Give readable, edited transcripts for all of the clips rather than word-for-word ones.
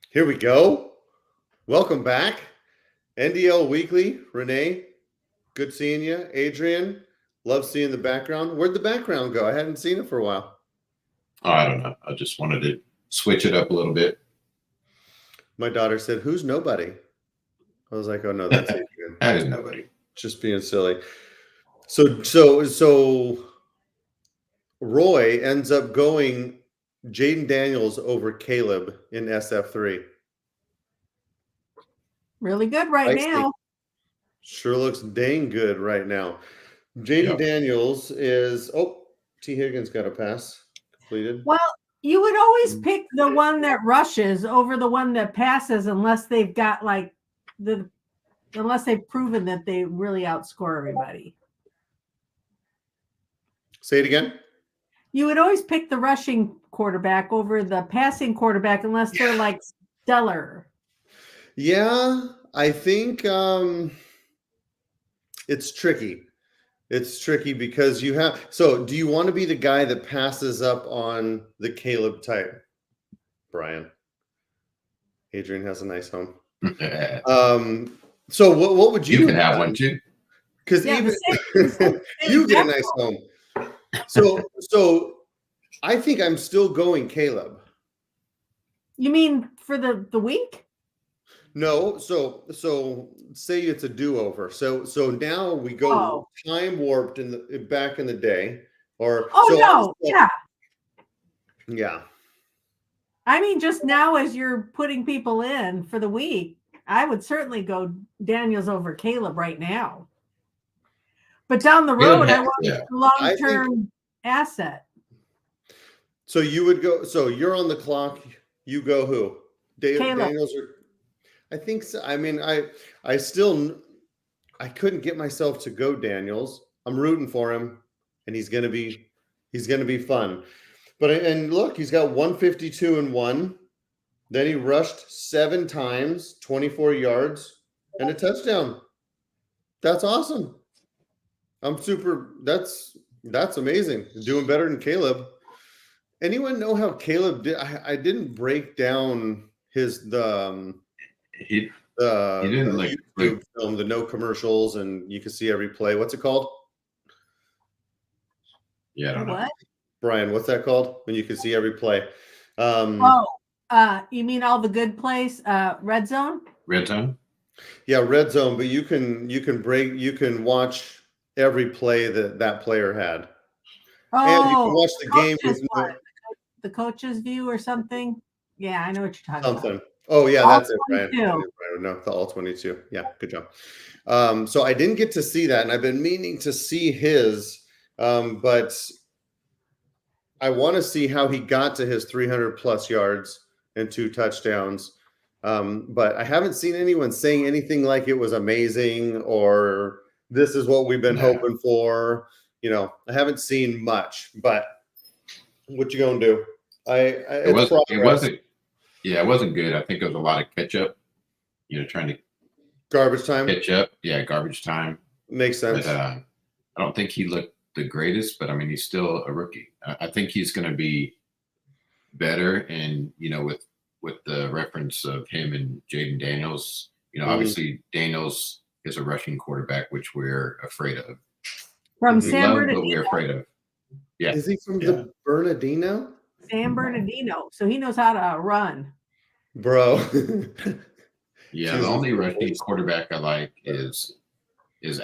Here we go. Welcome back. NDL Weekly. Renee, good seeing you. Adrian, love seeing the background. Where'd the background go? I hadn't seen it for a while. Oh, I don't know. I just wanted to switch it up a little bit. My daughter said, "Who's nobody?" I was like, "Oh no, that's Adrian." That is nobody. Just being silly. So Roy ends up going Jaden Daniels over Caleb in SF3. Really good right now. Sure looks dang good right now. Jaden Daniels is T. Higgins got a pass completed. Well, you would always pick the one that rushes over the one that passes unless they've got unless they've proven that they really outscore everybody. Say it again. You would always pick the rushing quarterback over the passing quarterback unless they're like stellar. Yeah, I think it's tricky. It's tricky because you have. So, do you want to be the guy that passes up on the Caleb type, Brian? Adrian has a nice home. So what would you? You can have one too. Because even you get a nice home. So I think I'm still going Caleb. You mean for the week? No, so say it's a do-over. So now we go time warped back in the day, or yeah. I mean, just now as you're putting people in for the week, I would certainly go Daniels over Caleb right now. But down the road, I want a long-term asset. So you would go. So you're on the clock. You go who? Daniels or? I think so. I mean, I couldn't get myself to go Daniels. I'm rooting for him, and he's gonna be fun. And look, he's got 152 and 1. Then he rushed 7 times, 24 yards, and a touchdown. That's awesome. That's amazing. Doing better than Caleb. Anyone know how Caleb did? I didn't break down the YouTube film, the no commercials, and you can see every play. What's it called? Yeah, I don't know. What? Brian, what's that called? When you can see every play. You mean all the good plays? Red zone? Red zone? Yeah, red zone, but you can watch every play that player had. And you can watch the game with the coach's view or something. Yeah, I know what you're talking about. Oh yeah, that's it, Brian. No, the all 22. Yeah, good job. So I didn't get to see that, and I've been meaning to see his, but I want to see how he got to his 300 plus yards and 2 touchdowns. But I haven't seen anyone saying anything like it was amazing or this is what we've been hoping for. You know, I haven't seen much, but what you gonna do? It wasn't good. I think it was a lot of catch up. Trying to garbage time. Catch up, garbage time. Makes sense. But, I don't think he looked the greatest, but I mean, he's still a rookie. I think he's going to be better. And with the reference of him and Jaden Daniels, obviously Daniels is a rushing quarterback, which we're afraid of. From San Bernardino. But we're afraid of. Yeah. Is he from the Bernardino? San Bernardino. So he knows how to run. Bro. Yeah, the only rushing quarterback I like is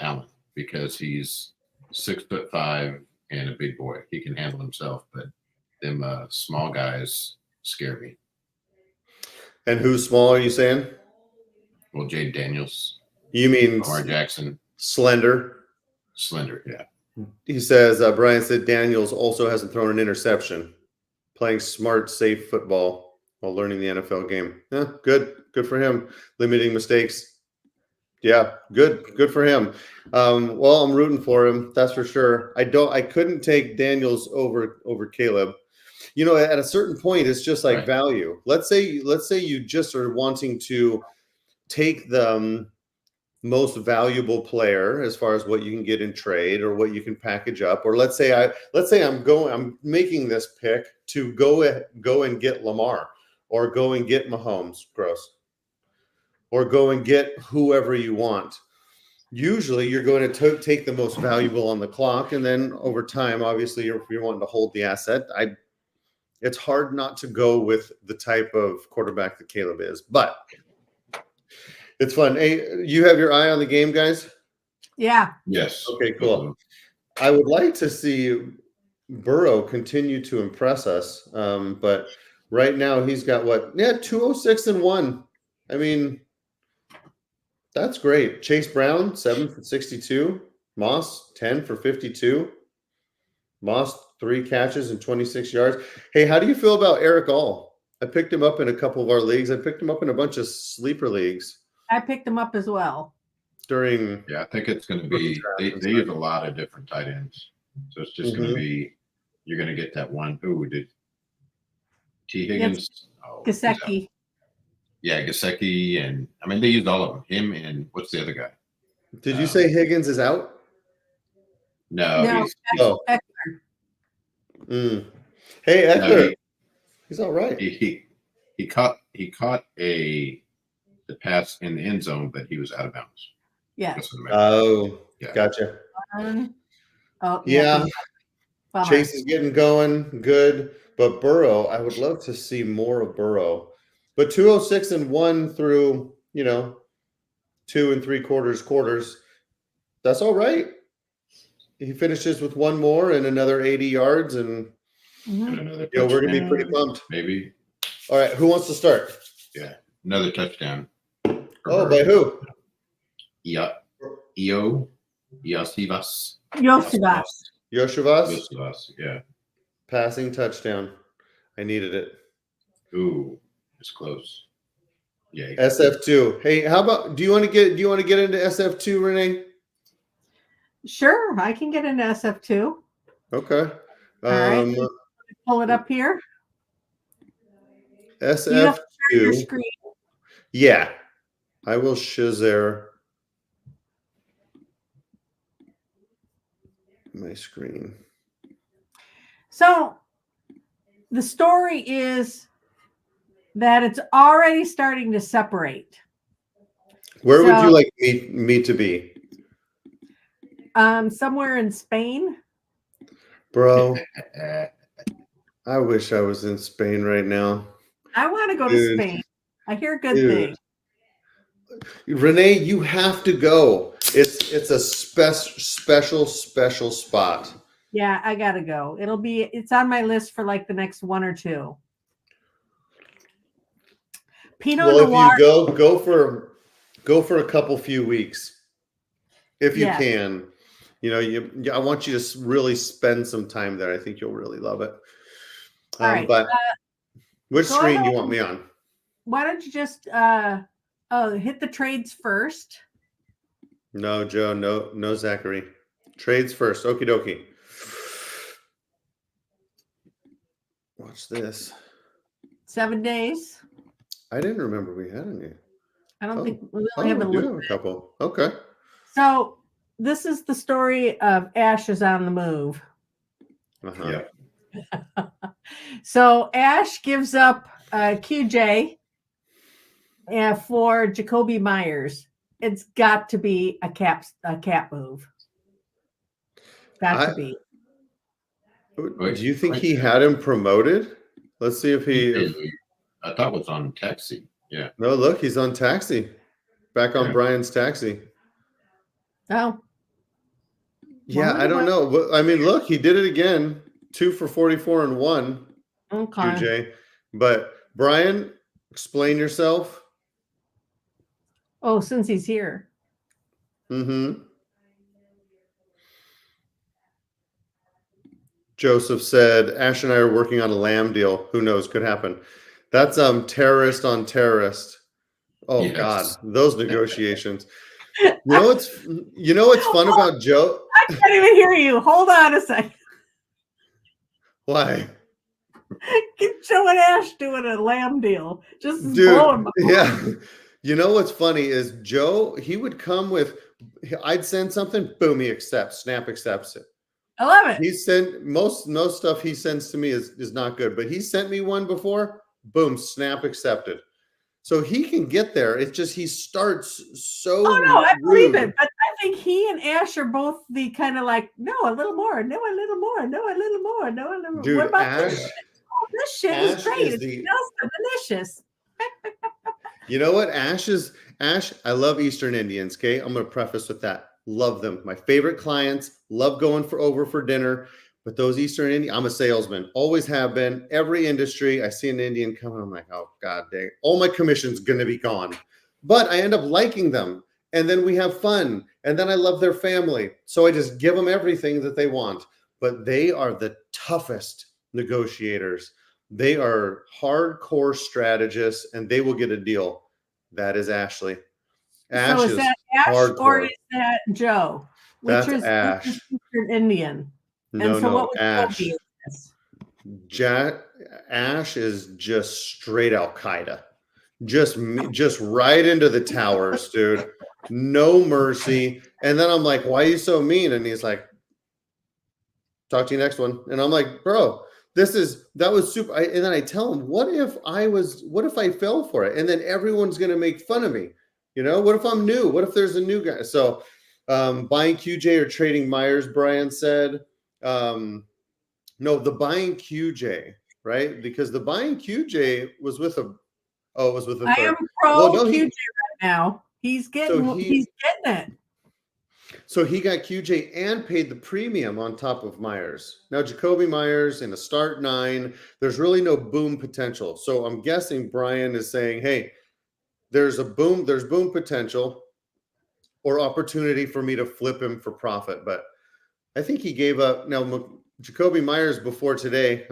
Allen because he's 6'5" and a big boy. He can handle himself, but them small guys scare me. And who's small are you saying? Well, Jaden Daniels. You mean Lamar Jackson? Slender, yeah. He says, Brian said Daniels also hasn't thrown an interception, playing smart, safe football while learning the NFL game. Yeah, good for him. Limiting mistakes. Yeah, good for him. Well, I'm rooting for him. That's for sure. I couldn't take Daniels over Caleb. At a certain point, it's just like value. Let's say you just are wanting to take the most valuable player as far as what you can get in trade or what you can package up, or let's say I'm making this pick to go and get Lamar, or go and get Mahomes, gross, or go and get whoever you want. Usually you're going to take the most valuable on the clock, and then over time, obviously, if you're wanting to hold the asset, it's hard not to go with the type of quarterback that Caleb is, but it's fun. Hey, you have your eye on the game, guys? Yeah. Yes. Okay, cool. I would like to see Burrow continue to impress us, but right now he's got 206-1. I mean, that's great. Chase Brown, 7 for 62. Moss, 10 for 52. Moss, 3 catches and 26 yards. Hey, how do you feel about Eric All? I picked him up in a couple of our leagues. I picked him up in a bunch of sleeper leagues. I picked him up as well. Yeah, I think it's going to be, they use a lot of different tight ends. So it's just going to be, you're going to get that one. Who did T. Higgins? Gesicki. Yeah, Gesicki. And I mean, they used all of them. Him and what's the other guy? Did you say Higgins is out? No. Eckler. Hey, Eckler. He's all right. He caught the pass in the end zone, but he was out of bounds. Yeah. Oh, gotcha. Yeah. Chase is getting going good, but Burrow, I would love to see more of Burrow. But 206-1 through, 2 3/4 quarters, that's all right. He finishes with one more and another 80 yards, and another we're gonna be pretty pumped. Maybe. All right, who wants to start? Yeah, another touchdown. Oh, by who? Iosivas. Yoshivas? Yeah. Passing touchdown. I needed it. Ooh, it's close. Yeah. SF2. Hey, how about do you want to get into SF2, Renee? Sure, I can get into SF2. Okay. All right. Pull it up here. SF2. You have to share your screen. Yeah. I will share my screen. So the story is that it's already starting to separate. Where would you like me to be? Somewhere in Spain. Bro, I wish I was in Spain right now. I want to go to Spain. I hear good things. Renee, you have to go. It's a special spot. Yeah, I gotta go. It's on my list for like the next 1 or 2. Pinot Noir. If you go for a couple few weeks, if you can. I want you to really spend some time there. I think you'll really love it. All right. But which screen do you want me on? Why don't you just hit the trades first? No, Joe. No, Zachary. Trades first. Okie dokie. Watch this. 7 days. I didn't remember we had any. I don't think we only have a couple. Okay. So this is the story of Ash is on the move. Uh-huh. Yeah. So Ash gives up QJ for Jacoby Myers. It's got to be a cap move. Got to be. Do you think he had him promoted? Let's see if I thought it was on Taxi. Yeah. No, look, he's on Taxi. Back on Brian's Taxi. Oh. Yeah, I don't know. I mean, look, he did it again. 2 for 44-1. Okay. QJ. But Brian, explain yourself. Oh, since he's here. Mm-hmm. Joseph said, Ash and I are working on a Lamb deal. Who knows? Could happen. That's terrorist on terrorist. Oh, yes. God. Those negotiations. You know what's fun about Joe? I can't even hear you. Hold on a second. Why? Get Joe and Ash doing a Lamb deal. Just dude, yeah. You know what's funny is Joe, he would come with, I'd send something, boom, he accepts. Snap accepts it. I love it. He sent most stuff he sends to me is not good, but he sent me one before. boom, snap accepted. So he can get there. It's just he starts so Oh no, I believe rude. it. But I think he and Ash are both the kind of like, no, a little more, no, a little more, no, a little more, no, a little more. Dude, What about Ash? this shit? Oh, this shit is Ash great. is It the- smells delicious. You know what? Ash, I love Eastern Indians. Okay. I'm going to preface with that. Love them. My favorite clients, love going over for dinner. But those Eastern Indian, I'm a salesman, always have been. Every industry, I see an Indian coming, I'm like, oh God dang, all my commission's gonna be gone. But I end up liking them. And then we have fun. And then I love their family. So I just give them everything that they want. But they are the toughest negotiators. They are hardcore strategists and they will get a deal. That is Ashley. Ash So is that Ash hardcore. or is that Joe? That's Ash. Which is Eastern Indian. No, and so no, what would Joe Ash. be in this? Ash is just straight Al Qaeda, just right into the towers, dude. No mercy. And then I'm like, "Why are you so mean?" And he's like, "Talk to you next one." And I'm like, "Bro, that was super." And then I tell him, what if I fell for it? And then everyone's gonna make fun of me. What if I'm new? What if there's a new guy? So, buying QJ or trading Myers, Brian said. No, the buying QJ, right? Because the buying QJ was with a I third. am pro Well, no, QJ right now. He's getting it. So he got QJ and paid the premium on top of Myers. Now Jacoby Myers in a start 9, there's really no boom potential. So I'm guessing Brian is saying, hey, there's boom potential or opportunity for me to flip him for profit. But I think he gave up. Now Jacoby Myers before today,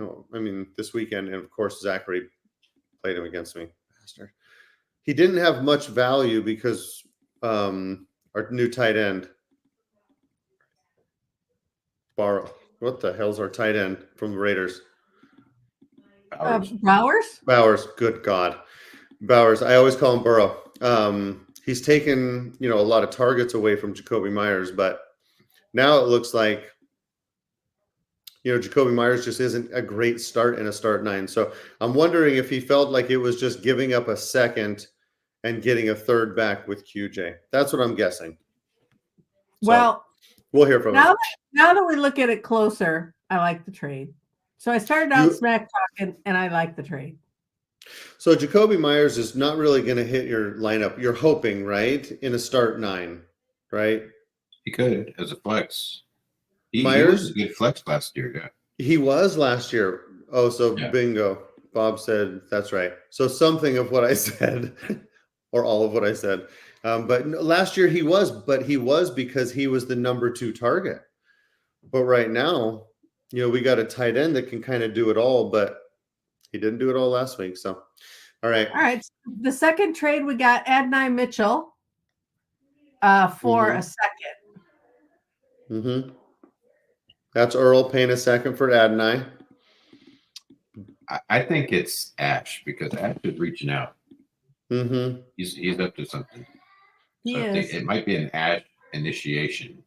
this weekend, and of course Zachary played him against me. Bastard. He didn't have much value because our new tight end, what the hell's our tight end from the Raiders? Bowers. Good God. Bowers. I always call him Burrow. He's taken, a lot of targets away from Jacoby Myers, but now it looks like Jacoby Myers just isn't a great start in a start 9. So I'm wondering if he felt like it was just giving up a second and getting a third back with QJ. That's what I'm guessing. Well, we'll hear from him. Now that we look at it closer, I like the trade. So I started out smack talking, and I like the trade. So Jacoby Myers is not really going to hit your lineup. You're hoping, right, in a start 9, right? He could as a flex. He Myers was a good flex last year, yeah. He was last year. Oh, so yeah. Bingo. Bob said that's right. So something of what I said, or all of what I said. But last year he was because he was the number 2 target. But right now, we got a tight end that can kind of do it all, but he didn't do it all last week. So, all right. All right. The second trade, we got Adonai Mitchell for a second. Mm-hmm. That's Earl paying a second for Adonai. I think it's Ash because Ash is reaching out. Mm-hmm. He's up to something. He I is. think it might be an Ash initiation.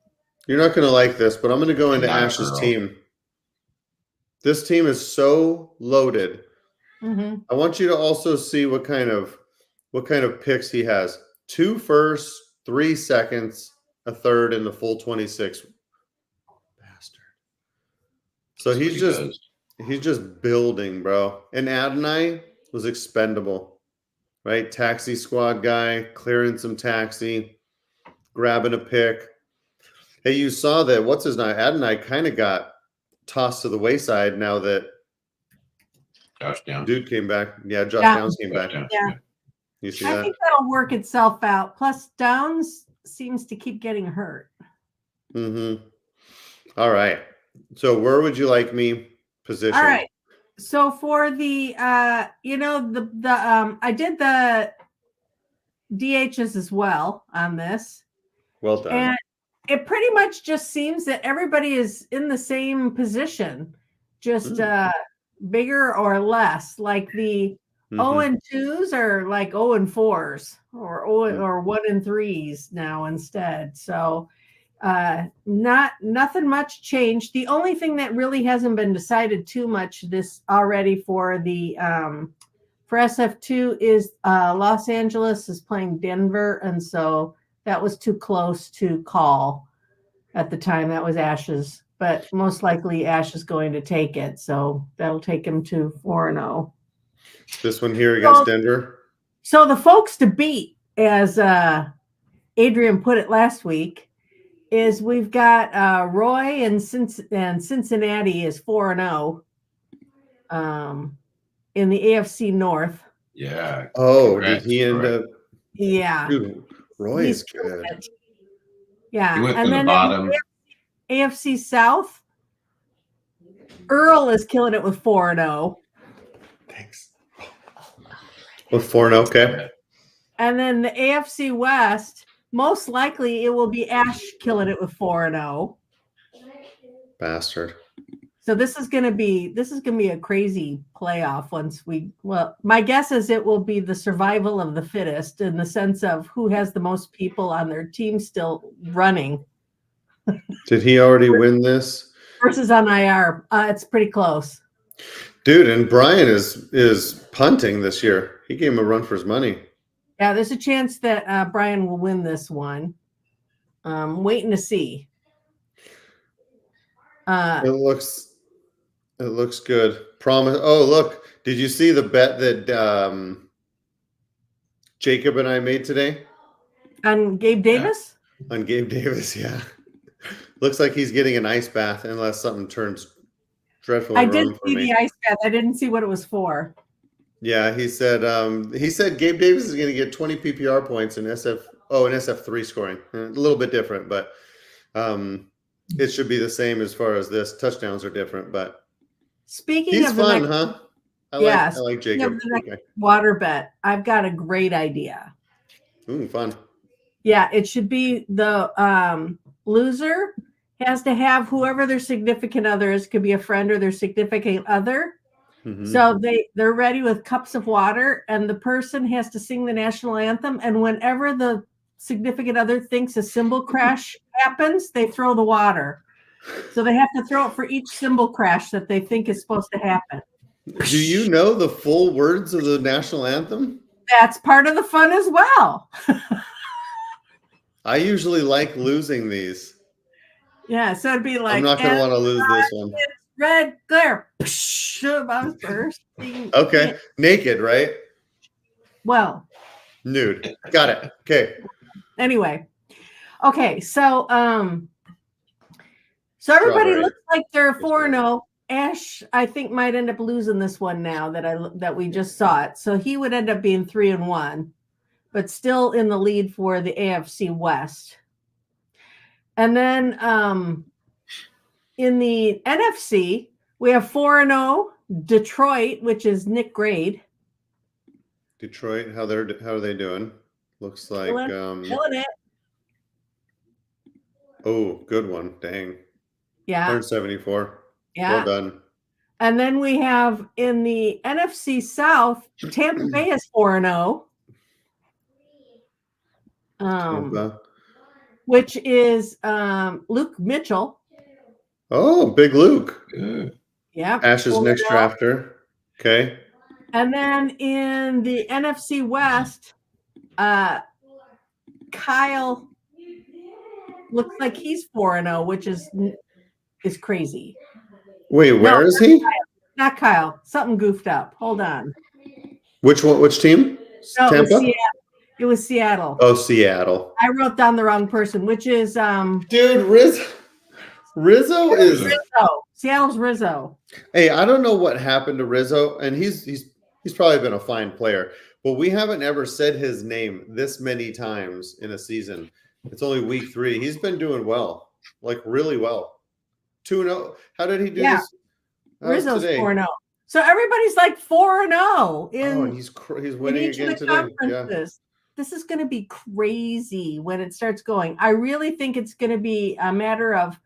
You're not going to like this, but I'm going to go into Ash's team. This team is so loaded. Mm-hmm. I want you to also see what kind of picks he has. 2 firsts, 3 seconds, a third, and the full 26. Bastard. So he's just building, bro. And Adonai was expendable, right? Taxi squad guy, clearing some taxi, grabbing a pick. Hey, you saw that, what's his name? Adonai kind of got tossed to the wayside now that Josh Downs. Dude came back. Yeah, Josh Downs came back. Yeah. You see I think that'll work itself out. Plus, Downs seems to keep getting hurt. Mm-hmm. All right. So where would you like me positioned? All right. So for the I did the DHs as well on this. Well done. And it pretty much just seems that everybody is in the same position, just bigger or less. Like the 0 and 2s are like 0 and 4s or 1 and 3s now instead. So nothing much changed. The only thing that really hasn't been decided too much this already for the for SF2 is Los Angeles is playing Denver, and so that was too close to call at the time. That was Ash's, but most likely Ash is going to take it, so that'll take him to 4-0. This one here against Denver. So the folks to beat, as Adrian put it last week, is we've got Roy and Cincinnati is 4-0 in the AFC North. Yeah. Oh, Congrats, did he end Roy. up? Yeah. Dude, Roy is good. Yeah. He went And from the then bottom. AFC South, Earl is killing it with 4-0. Thanks. With 4-0, okay. And then the AFC West, most likely it will be Ash killing it with 4-0. Bastard. So this is gonna be a crazy playoff my guess is it will be the survival of the fittest in the sense of who has the most people on their team still running. Did he already win this? Versus on IR. It's pretty close. Dude, and Brian is punting this year. He gave him a run for his money. Yeah, there's a chance that Brian will win this one. Waiting to see. It looks good. Promise. Oh, look. Did you see the bet that Jacob and I made today? On Gabe Davis? On Gabe Davis, yeah. Looks like he's getting an ice bath unless something turns dreadfully I wrong did for see me. the ice bath. I didn't see what it was for. Yeah, he said Gabe Davis is going to get 20 PPR points in SF3 scoring. A little bit different, but it should be the same as far as this. Touchdowns are different, but Speaking he's of fun, the next, huh? I like Jacob. Okay. Water bet. I've got a great idea. Ooh, fun. Yeah, it should be the loser has to have whoever their significant other is, could be a friend or their significant other. Mm-hmm. So they're ready with cups of water, and the person has to sing the national anthem. And whenever the significant other thinks a cymbal crash happens, they throw the water. So they have to throw it for each cymbal crash that they think is supposed to happen. Do you know the full words of the national anthem? That's part of the fun as well. I usually like losing these. Yeah, so it'd be like, I'm not going to want to lose this one. Red glare. Okay. Naked, right? Well. Nude. Got it. Okay. Anyway. Okay, so everybody looks like they're 4-0. Ash, I think, might end up losing this one now that we just saw it. So he would end up being 3-1, but still in the lead for the AFC West. And then in the NFC, we have 4-0 Detroit, which is Nick Grade. Detroit, how are they doing? Looks like killing it. Oh, good one. Dang. Yeah. 174. Yeah. Well done. And then we have in the NFC South, Tampa Bay is 4-0. Tampa. Which is Luke Mitchell. Oh, Big Luke. Yeah. Ash's next drafter. Okay. And then in the NFC West, Kyle looks like he's 4-0, which is crazy. Wait, where is he? Not Kyle. Something goofed up. Hold on. Which one? Which team? No, Tampa? It was Seattle. Oh, Seattle. I wrote down the wrong person, which is dude, Rizzo is Rizzo. Seattle's Rizzo. Hey, I don't know what happened to Rizzo, and he's probably been a fine player, but we haven't ever said his name this many times in a season. It's only week 3. He's been doing well, like really well. 2-0. How did he do this? Rizzo's today? 4-0. So everybody's like 4-0. Oh, and he's winning again today. Yeah. This is going to be crazy when it starts going. I really think it's going to be a matter of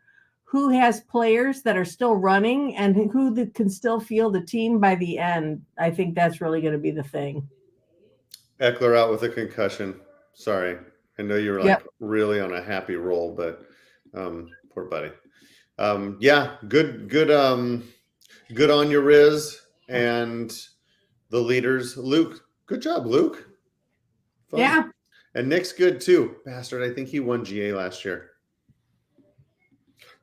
who has players that are still running and who can still field the team by the end. I think that's really going to be the thing. Eckler out with a concussion. Sorry. I know you were like really on a happy roll, but poor buddy. Yeah, good on your Riz. And the leaders. Luke, good job, Luke. Fun. Yeah. And Nick's good too. Bastard, I think he won GA last year.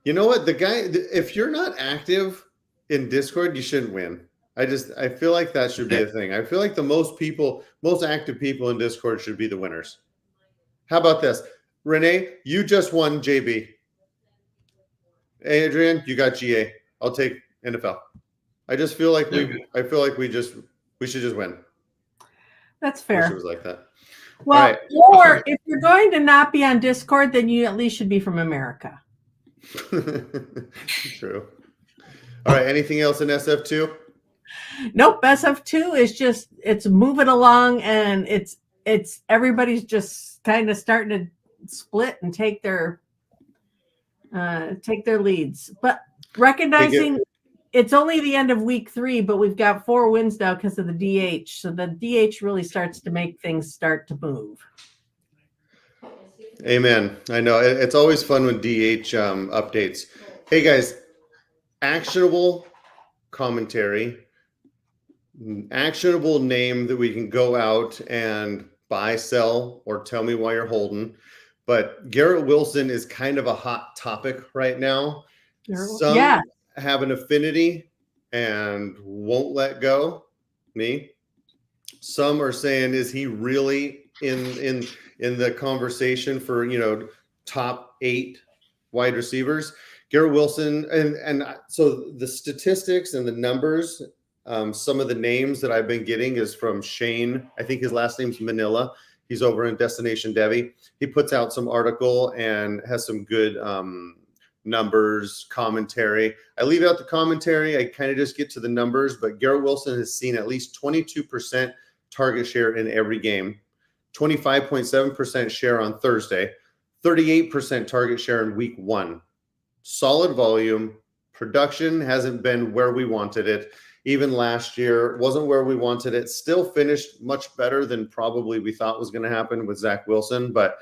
You know what? The guy, if you're not active in Discord, you shouldn't win. I feel like that should be a thing. I feel like the most active people in Discord should be the winners. How about this? Renee, you just won JB. Adrian, you got GA. I'll take NFL. I just feel like we should just win. That's I wish fair. it was like that. Well, Right. or if you're going to not be on Discord, then you at least should be from America. True. All right. Anything else in SF2? Nope. SF2 is just, it's moving along, and it's everybody's just kind of starting to split and take their leads. But recognizing it's only the end of week 3, but we've got 4 wins now because of the DH. So the DH really starts to make things start to move. Amen. I know it's always fun when DH updates. Hey guys, actionable commentary, actionable name that we can go out and buy, sell, or tell me why you're holding. But Garrett Wilson is kind of a hot topic right now. Some have an affinity and won't let go. Me. Some are saying, is he really in the conversation for, top 8 wide receivers? Garrett Wilson, and so the statistics and the numbers, some of the names that I've been getting is from Shane. I think his last name's Manila. He's over in Destination Debbie. He puts out some article and has some good numbers, commentary. I leave out the commentary. I kind of just get to the numbers, but Garrett Wilson has seen at least 22% target share in every game, 25.7% share on Thursday, 38% target share in week 1. Solid volume. Production hasn't been where we wanted it. Even last year wasn't where we wanted it. Still finished much better than probably we thought was going to happen with Zach Wilson. But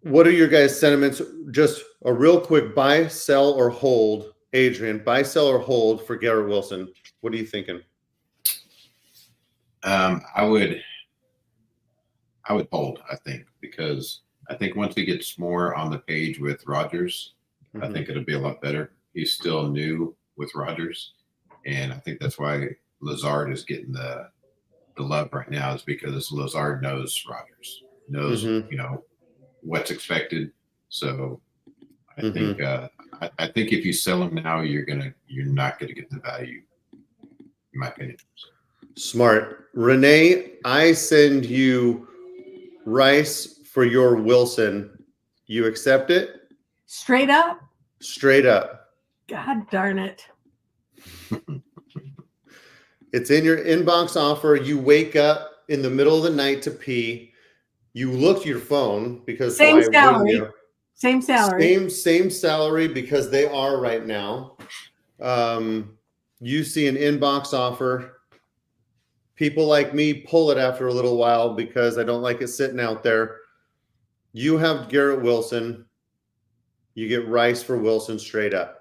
what are your guys' sentiments? Just a real quick buy, sell, or hold. Adrian, buy, sell, or hold for Garrett Wilson. What are you thinking? I would hold, I think, because I think once he gets more on the page with Rodgers, I think it'll be a lot better. He's still new with Rodgers, and I think that's why Lazard is getting the love right now, is because Lazard knows Rodgers, knows what's expected. So I think I think if you sell him now, you're not gonna get the value, in my opinion. Smart. Renee, I send you Rice for your Wilson. You accept it? Straight up? Straight up. God darn it. It's in your inbox offer. You wake up in the middle of the night to pee. You look at your phone because same salary. Same salary. Same salary, because they are right now. You see an inbox offer. People like me pull it after a little while because I don't like it sitting out there. You have Garrett Wilson. You get Rice for Wilson straight up.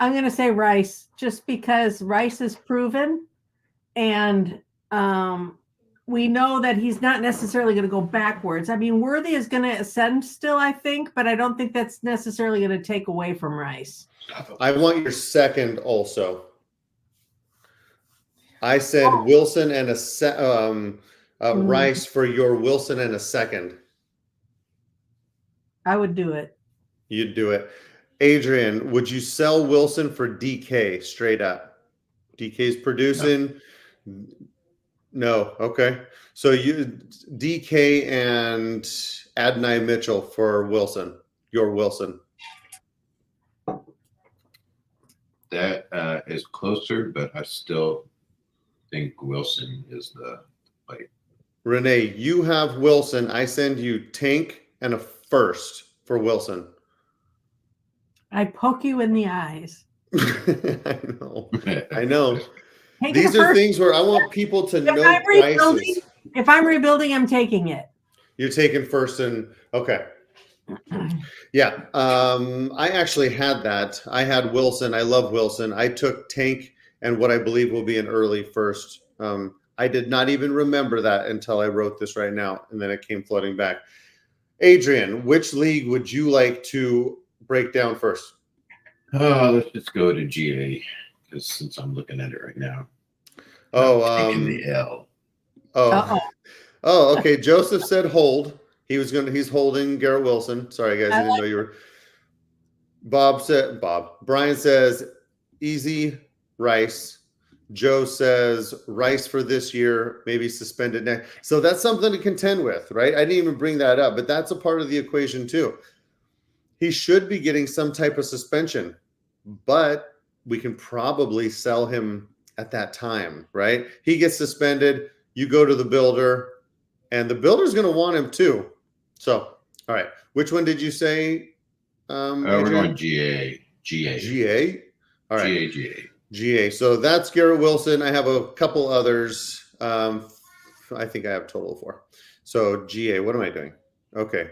I'm going to say Rice, just because Rice is proven, and we know that he's not necessarily going to go backwards. I mean, Worthy is going to ascend still, I think, but I don't think that's necessarily going to take away from Rice. I want your second also. I said Wilson and Rice for your Wilson and a second. I would do it. You'd do it. Adrian, would you sell Wilson for DK straight up? DK's producing. No. Okay. So you DK and Adonai Mitchell for Wilson. Your Wilson. That is closer, but I still think Wilson is the play. Renee, you have Wilson. I send you Tank and a first for Wilson. I poke you in the eyes. I know. These are things where I want people to know prices. If I'm rebuilding, I'm taking it. You're taking first and okay. Yeah. I actually had that. I had Wilson. I love Wilson. I took Tank and what I believe will be an early first. I did not even remember that until I wrote this right now, and then it came flooding back. Adrian, which league would you like to break down first? Let's just go to GA, because since I'm looking at it right now. Oh, the L. Oh, okay. Joseph said hold. He's holding Garrett Wilson. Sorry, guys, I didn't know you were. Brian says easy Rice. Joe says Rice for this year, maybe suspended next. So that's something to contend with, right? I didn't even bring that up, but that's a part of the equation too. He should be getting some type of suspension, but we can probably sell him at that time, right? He gets suspended. You go to the builder, and the builder's going to want him too. So, all right. Which one did you say? We're going GA. GA? All right. GA. GA. So that's Garrett Wilson. I have a couple others. I think I have a total of 4. So GA, what am I doing? Okay.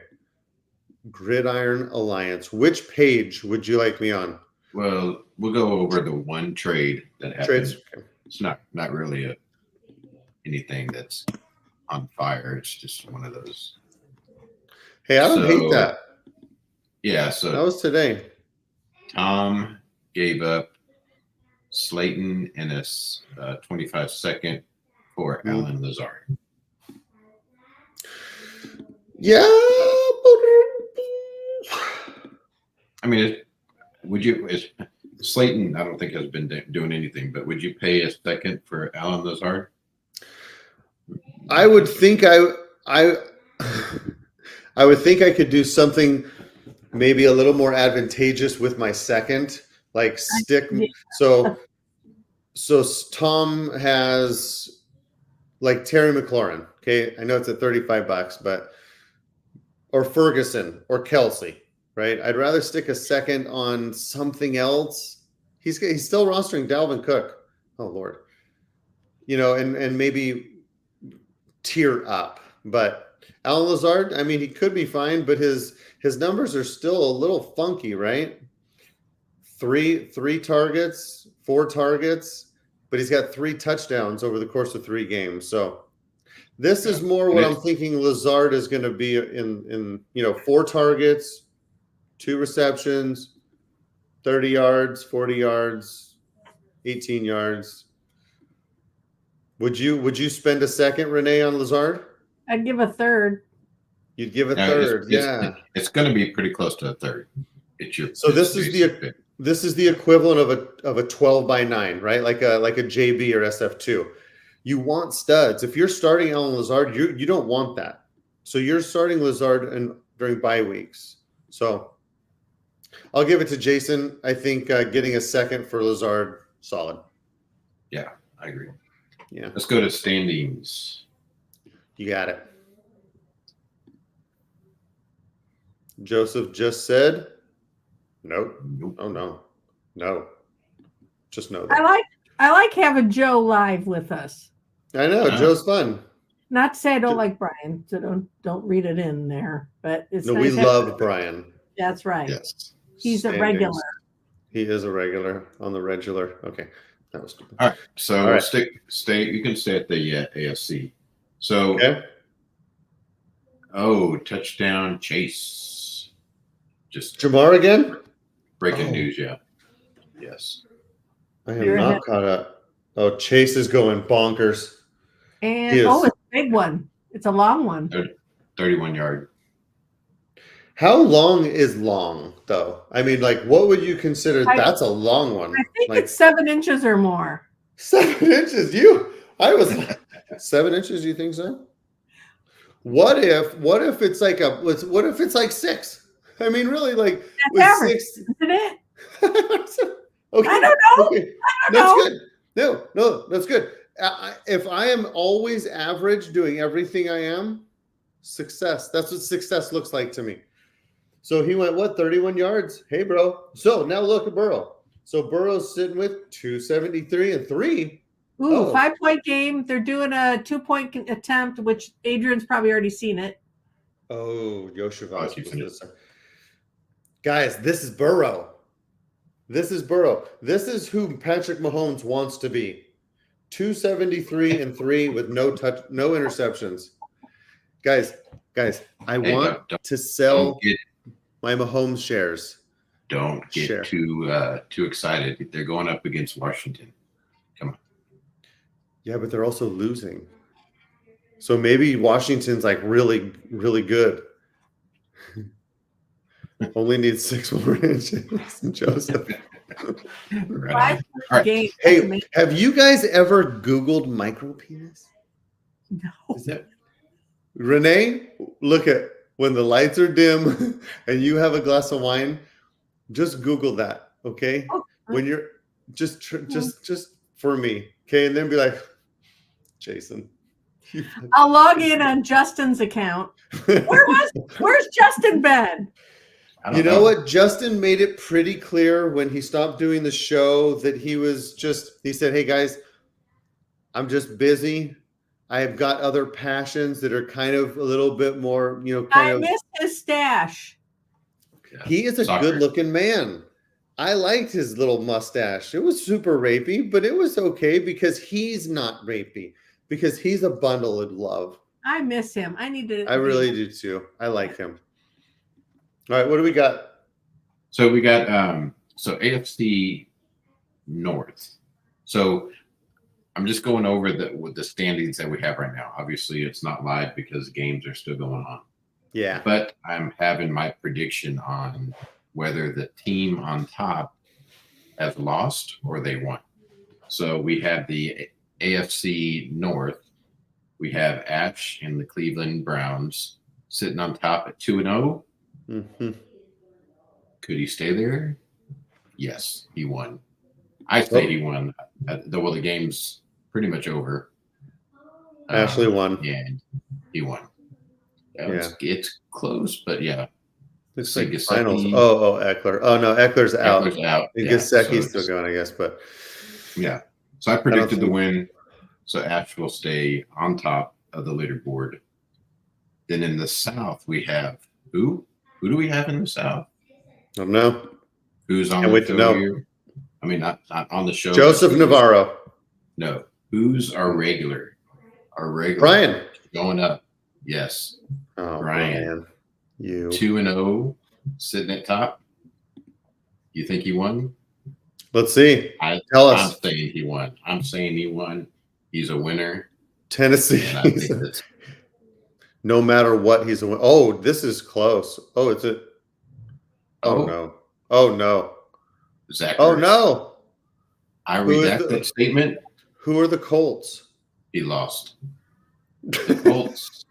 Gridiron Alliance. Which page would you like me on? Well, we'll go over the one trade that happened. Trades. Okay. It's not really anything that's on fire. It's just one of those. Hey, I don't hate that. Yeah, so that was today. Tom gave up Slayton and a 25-second for Alan Lazard. Yeah. I mean, Slayton, I don't think has been doing anything, but would you pay a second for Alan Lazard? I would think I would think I could do something maybe a little more advantageous with my second, like stick. So Tom has like Terry McLaurin. Okay. I know it's at $35, but, or Ferguson or Kelsey, right? I'd rather stick a second on something else. He's still rostering Dalvin Cook. Oh Lord. And maybe tier up, but Alan Lazard, I mean, he could be fine, but his numbers are still a little funky, right? Three targets, 4 targets, but he's got 3 touchdowns over the course of 3 games. So this is more what I'm thinking Lazard is going to be in 4 targets, 2 receptions, 30 yards, 40 yards, 18 yards. Would you spend a second, Renee, on Lazard? I'd give a third. You'd give a third, yeah. It's going to be pretty close to a third. This is the equivalent of a 12x9, right? Like a JB or SF2. You want studs. If you're starting Alan Lazard, you don't want that. So you're starting Lazard during bye weeks. So I'll give it to Jason. I think getting a second for Lazard, solid. Yeah, I agree. Yeah. Let's go to standings. You got it. Joseph just said, nope. Oh no. Just know that. I like having Joe live with us. I know Joe's fun. Not to say I don't like Brian, so don't read it in there. But it's no. Nice We love Brian. That's right. Yes, he's a regular. He is a regular on the regular. Okay, that was stupid. All right. So we'll stay. You can stay at the AFC. So. Okay. Oh, touchdown Chase. Just Jamar again? Breaking news, yeah. Yes. I am not caught up. Oh, Chase is going bonkers. And it's a big one. It's a long one. 31-yard. How long is long, though? I mean, like, what would you consider? That's a long one. I think it's 7 inches or more. 7 inches? I was 7 inches. You think so? What if it's like what if it's like 6? I mean, really, like that's average, 6, isn't it? Okay. I don't know. Okay. That's good. No, that's good. If I am always average doing everything I am, success. That's what success looks like to me. So he went, 31 yards? Hey, bro. So now look at Burrow. So Burrow's sitting with 273 and 3. Ooh, 5-point game. They're doing a 2-point attempt, which Adrian's probably already seen it. Oh, Yoshivas. Guys, this is Burrow. This is Burrow. This is who Patrick Mahomes wants to be. 273-3 with no interceptions. Guys, I want to sell my Mahomes shares. Don't get too excited. They're going up against Washington. Come on. Yeah, but they're also losing. So maybe Washington's like really, really good. Only needs 6 more inches. Joseph. Right. Game. Hey, have you guys ever Googled micropenis? No. Renee, look at when the lights are dim and you have a glass of wine. Just Google that, okay? Oh, when you're just for me, okay? And then be like, Jason. I'll log in on Justin's account. Where's Justin been? You know what? Justin made it pretty clear when he stopped doing the show that he said, hey guys, I'm just busy. I have got other passions that are kind of a little bit more, I missed his stash. He is a good-looking man. I liked his little mustache. It was super rapey, but it was okay because he's not rapey. Because he's a bundle of love. I miss him. I really do too. I like him. All right, what do we got? So we got AFC North. So I'm just going over with the standings that we have right now. Obviously, it's not live because games are still going on. Yeah. But I'm having my prediction on whether the team on top has lost or they won. So we have the AFC North. We have Ash and the Cleveland Browns sitting on top at 2-0. Mm-hmm. Could he stay there? Yes, he won. I say he won. The game's pretty much over. Ashley won. Yeah, he won. It's close, but yeah. Looks like finals. Oh, Eckler. Oh no, Eckler's out. Eckler's out. And Gesicki's still going, I guess. But yeah. So I predicted the win. So Ash will stay on top of the leaderboard. Then in the South, we have who? Who do we have in the South? I don't know. Who's on the show here? I mean, not on the show. Joseph Navarro. No. Who's our regular? Brian. Going up. Yes. Oh, Brian. You 2-0, sitting at top. You think he won? Let's see. Tell us. I'm saying he won. I'm saying he won. He's a winner. Tennessee. No matter what, he's a winner. Oh, this is close. Oh, it's a. Oh no. Oh no. Zach. Oh no. I redact that statement. Who are the Colts? He lost. The Colts.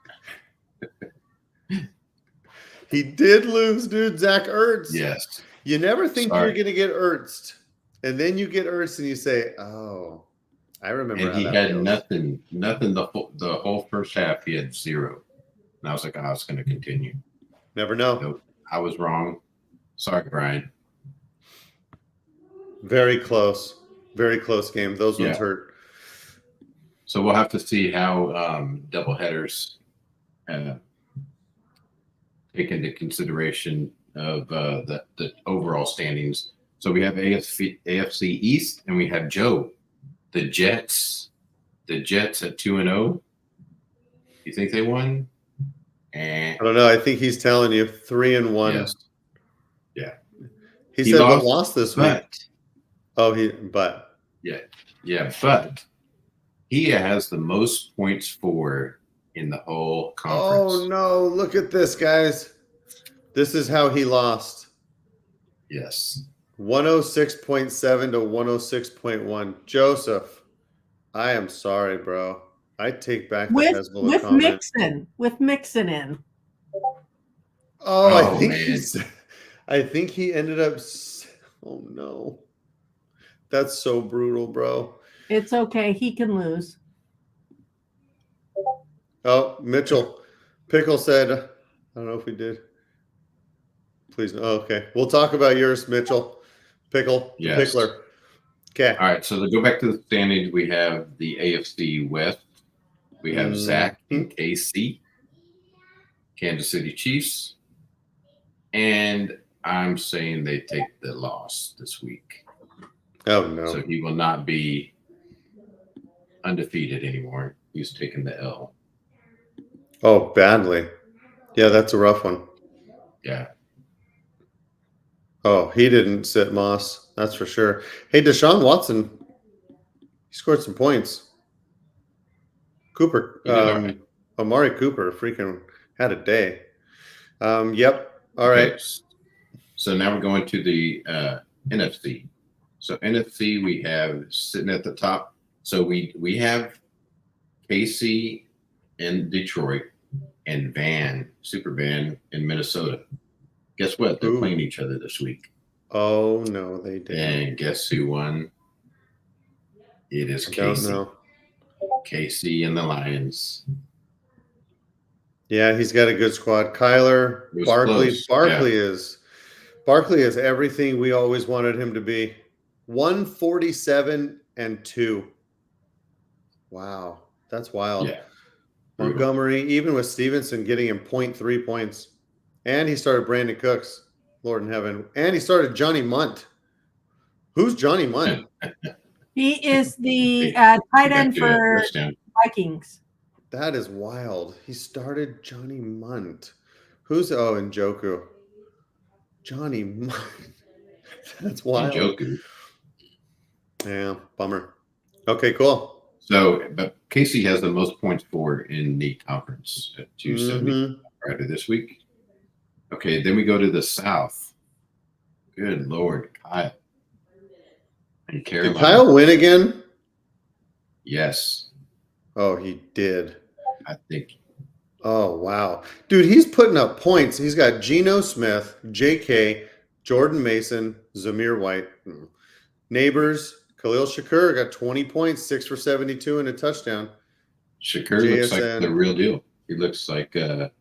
He did lose, dude. Zach Ertz. Yes. You never think you're going to get Ertz. And then you get Ertz and you say, oh, I remember. And he had nothing the whole first half. He had 0. And I was like, it's going to continue. Never know. Nope. I was wrong. Sorry, Brian. Very close. Very close game. Those ones hurt. So we'll have to see how doubleheaders take into consideration of the overall standings. So we have AFC East, and we have Joe, the Jets. The Jets at 2-0. You think they won? I don't know. I think he's telling you 3-1. Yes. Yeah. He said we lost this week. Oh, but he has the most points for in the whole conference. Oh no! Look at this, guys. This is how he lost. Yes. 106.7 to 106.1. Joseph, I am sorry, bro. I take back the Hezbollah comment. With Mixon in. Oh, I think he ended up. Oh no, that's so brutal, bro. It's okay. He can lose. Oh, Mitchell Pickle said, I don't know if we did. Please. Oh, okay. We'll talk about yours, Mitchell. Pickle. Yes. Pickler. Okay. All right. So to go back to the standings, we have the AFC West. We have Zach and KC, Kansas City Chiefs. And I'm saying they take the loss this week. Oh no. So he will not be undefeated anymore. He's taking the L. Oh, badly. Yeah, that's a rough one. Yeah. Oh, he didn't sit Moss. That's for sure. Hey, Deshaun Watson, he scored some points. Cooper, He did all right. Amari Cooper freaking had a day. Yep. All Okay. right. So now we're going to the NFC. So NFC, we have sitting at the top. So we have KC in Detroit and Super Van in Minnesota. Guess what? They're playing each other this week. Oh no, they didn't. And guess who won? It is I don't KC. know. KC and the Lions. Yeah, he's got a good squad. Kyler, It was Barkley. close. Barkley is everything we always wanted him to be. 147-2. Wow, that's wild. Yeah. Montgomery, even with Stevenson getting him 0.3 points. And he started Brandon Cooks, Lord in heaven. And he started Johnny Munt. Who's Johnny Munt? He is the tight end for Vikings. That is wild. He started Johnny Munt. Who's Njoku? Johnny Munt. That's wild. Njoku. Yeah, bummer. Okay, cool. So, but Casey has the most points for in the conference at 270 Friday this week. Okay, then we go to the South. Good Lord, Kyle. And Carolina. Did Kyle win again? Yes. Oh, he did. I think. Oh, wow. Dude, he's putting up points. He's got Geno Smith, JK, Jordan Mason, Zamir White, Neighbors, Khalil Shakur got 20 points, 6 for 72 and a touchdown. Shakur looks like the real deal. He looks like the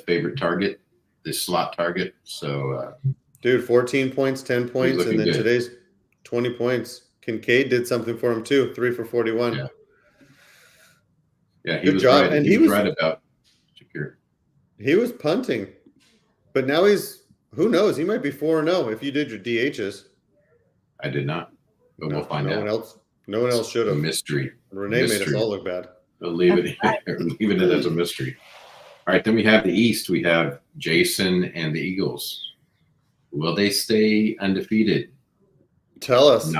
favorite target, the slot target. So, dude, 14 points, 10 points, and then good. Today's 20 points. Kincaid did something for him too, 3 for 41. Yeah. Yeah, good job. Right. And he was right about Shakur. He was punting, but now who knows? He might be 4-0 if you did your DHs. I did not, but we'll find out. No one else should have. Mystery. Renee made us all look bad. We'll leave it as a mystery. All right, then we have the East. We have Jason and the Eagles. Will they stay undefeated? Tell us.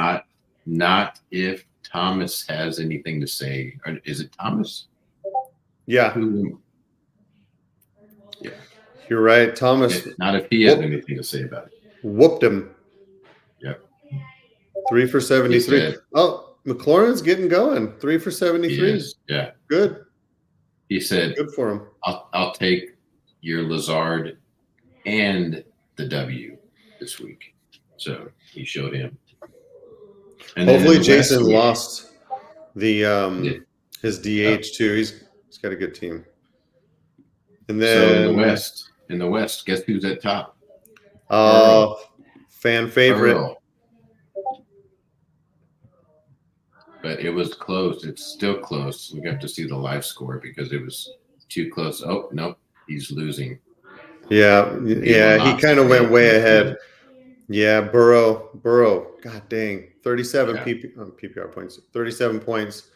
Not if Thomas has anything to say. Or is it Thomas? Yeah. Yeah. You're right. Thomas. Not if he has anything to say about it. Whooped him. Yep. 3 for 73. Oh, McLaurin's getting going. 3 for 73. Yeah. Good. He said, good for him. I'll take your Lazard and the W this week. So he showed him. And hopefully Jason lost the his DH too. He's got a good team. And then in the West, guess who's at top? Fan favorite. Earl. But it was close. It's still close. We have to see the live score because it was too close. Oh, nope. He's losing. Yeah. He kind of went way ahead. Yeah. Burrow. God dang. 37 PPR points. 37 points.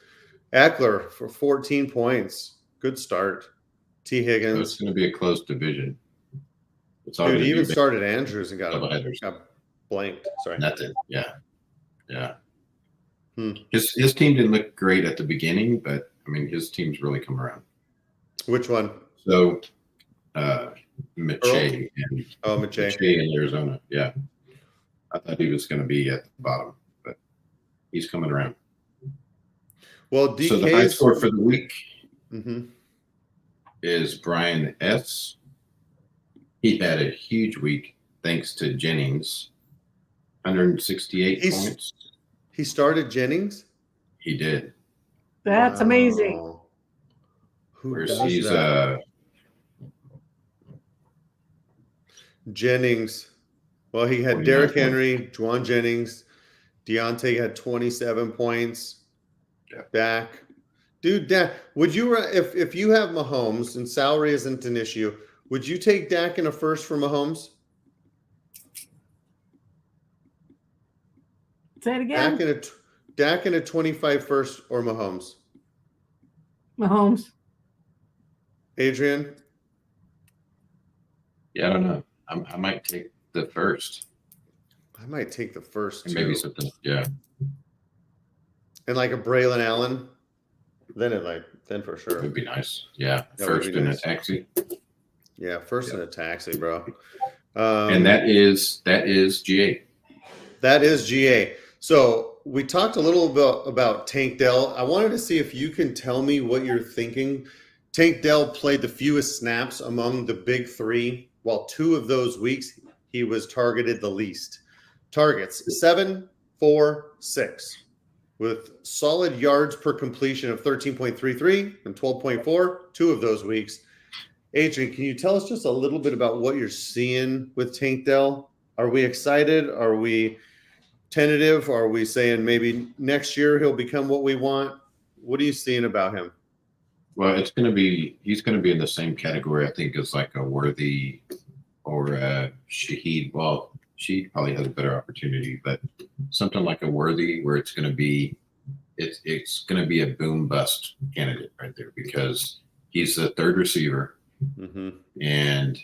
Eckler for 14 points. Good start. T. Higgins. So it's going to be a close division. Dude, he even started Andrews and got blanked. Sorry. Nothing. Yeah. His team didn't look great at the beginning, but I mean his team's really come around. Which one? So Mache in Arizona. Yeah. I thought he was going to be at the bottom, but he's coming around. Well, so the high score for the week is Brian S. He had a huge week thanks to Jennings. 168 points. He started Jennings? He did. That's amazing. He's Jennings. Well, he had Derrick Henry, Juwan Jennings, Deontay had 27 points. Yeah. Dak. Dude, Dak, would you if you have Mahomes and salary isn't an issue, would you take Dak in a first for Mahomes? Say it again. Dak in a 25 first or Mahomes? Mahomes. Adrian? Yeah, I don't know. I might take the first. I might take the first And too. maybe something. Yeah. And like a Braylon Allen, then for sure. It would be nice. Yeah. That would First be in nice. a taxi. Yeah, first in a taxi, bro. And that is GA. That is GA. So we talked a little bit about Tank Dell. I wanted to see if you can tell me what you're thinking. Tank Dell played the fewest snaps among the big three, while 2 of those weeks he was targeted the least. Targets 7, 4, 6, with solid yards per completion of 13.33 and 12.4, 2 of those weeks. Adrian, can you tell us just a little bit about what you're seeing with Tank Dell? Are we excited? Are we tentative? Are we saying maybe next year he'll become what we want? What are you seeing about him? Well, he's going to be in the same category, I think, as like a Worthy or a Shaheed. Well, Shaheed probably has a better opportunity, but something like a Worthy where it's going to be a boom bust candidate right there, because he's the third receiver. Mm-hmm. And,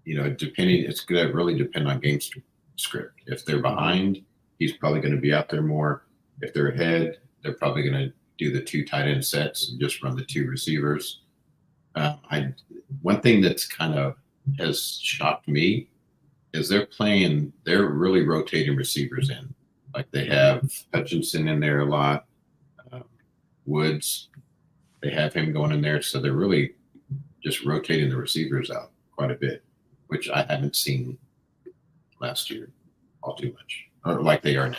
it's going to really depend on game script. If they're behind, he's probably going to be out there more. If they're ahead, they're probably going to do the 2 tight end sets and just run the 2 receivers. One thing that's kind of has shocked me is they're really rotating receivers in. Like they have Hutchinson in there a lot, Woods, they have him going in there. So they're really just rotating the receivers out quite a bit, which I haven't seen last year all too much, or like they are now.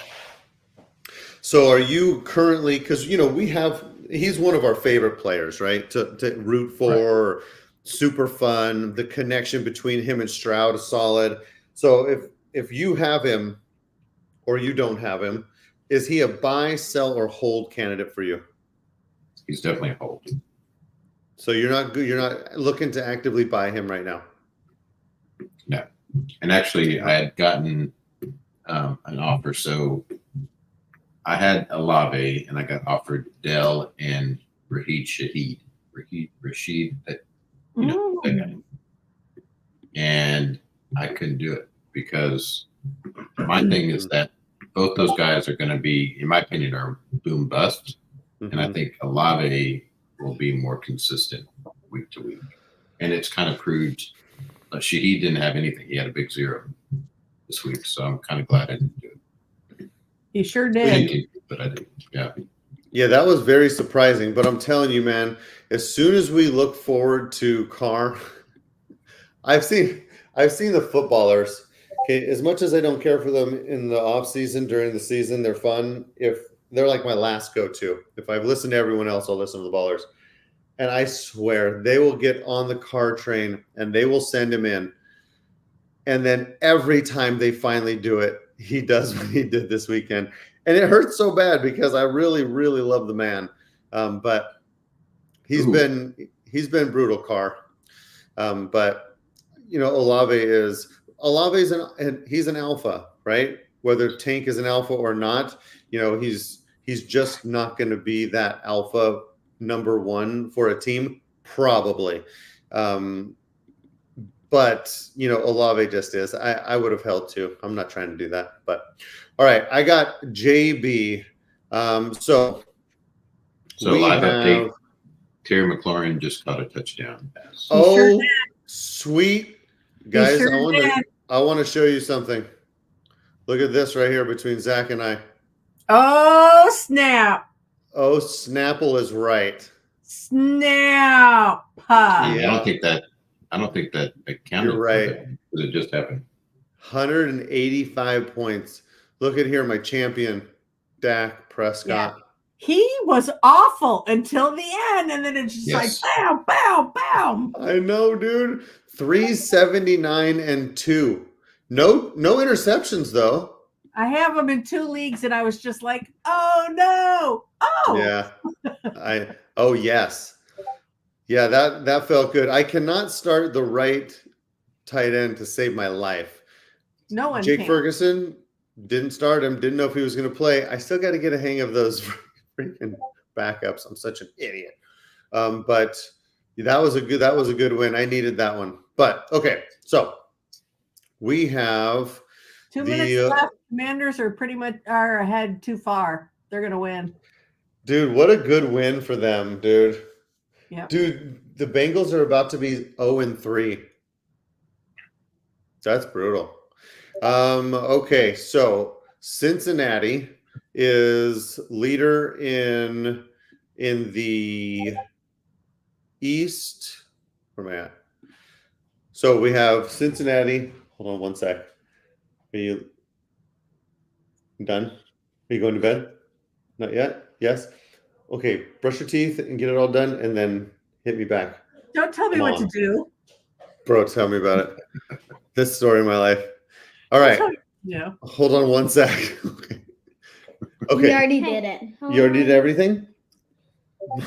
So are you currently, because he's one of our favorite players, right? To root for, right. Super fun. The connection between him and Stroud is solid. So if you have him or you don't have him, is he a buy, sell, or hold candidate for you? He's definitely a hold. So you're not looking to actively buy him right now? No. And actually, I had gotten an offer. So I had Olave, and I got offered Dell and Rashid. That guy. And I couldn't do it because my thing is that both those guys are going to be, in my opinion, are boom bust. Mm-hmm. And I think Olave will be more consistent week to week. And it's kind of proved Shaheed didn't have anything. He had a big 0 this week. So I'm kind of glad I didn't do it. He sure did. But I did. Yeah. Yeah, that was very surprising. But I'm telling you, man, as soon as we look forward to Carr, I've seen the footballers. Okay, as much as I don't care for them in the off season, during the season, they're fun. If they're like my last go-to. If I've listened to everyone else, I'll listen to the ballers. And I swear they will get on the Carr train and they will send him in. And then every time they finally do it, he does what he did this weekend. And it hurts so bad because I really, really love the man. But he's been brutal, Carr. But Olave's he's an alpha, right? Whether Tank is an alpha or not, he's just not going to be that alpha number 1 for a team, probably. But Olave just is. I would have held 2. I'm not trying to do that. But all right, I got JB. So live update. Terry McLaurin just caught a touchdown pass. Oh, sweet. Guys, I want to show you something. Look at this right here between Zach and I. Oh, snap. Oh, Snapple is right. Snap. Yeah. I don't think that counted. You're right. It just happened. 185 points. Look at here, my champion, Dak Prescott. Yeah. He was awful until the end, and then it's just like, bow, bow, bow. I know, dude. 379 and 2. No interceptions, though. I have him in 2 leagues, and I was just like, oh, no. Oh. Yeah. Yes. Yeah, that felt good. I cannot start the right tight end to save my life. No one Jake can. Ferguson, Didn't start him. Didn't know if he was going to play. I still got to get a hang of those freaking backups. I'm such an idiot. But that was a good win. I needed that one. But okay, so we have 2 minutes left. Commanders are ahead too far. They're gonna win. Dude, what a good win for them, dude. Yeah. Dude, the Bengals are about to be 0-3. That's brutal. Okay, so Cincinnati is leader in the East. Where am I at? So we have Cincinnati. Hold on one sec. Are you done? Are you going to bed? Not yet? Yes? Okay, brush your teeth and get it all done and then hit me back. Don't tell me what to do. Bro, tell me about it. This story of my life. All right. Yeah. Hold on one sec. Okay. We already did it. You already did everything?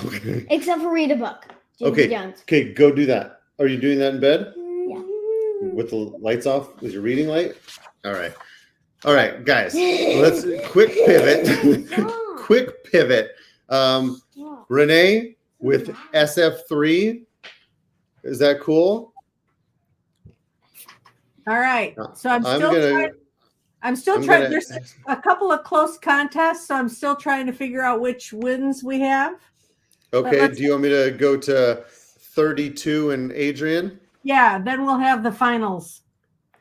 Okay. Except for read a book. James Okay. Jones. Okay, go do that. Are you doing that in bed? Yeah. With the lights off? With your reading light? All right. All right, guys. Let's quick pivot. Quick pivot. Renee with SF3. Is that cool? All right. So I'm still trying. There's a couple of close contests, so I'm still trying to figure out which wins we have. Okay. Do you want me to go to 32 and Adrian? Yeah. Then we'll have the finals.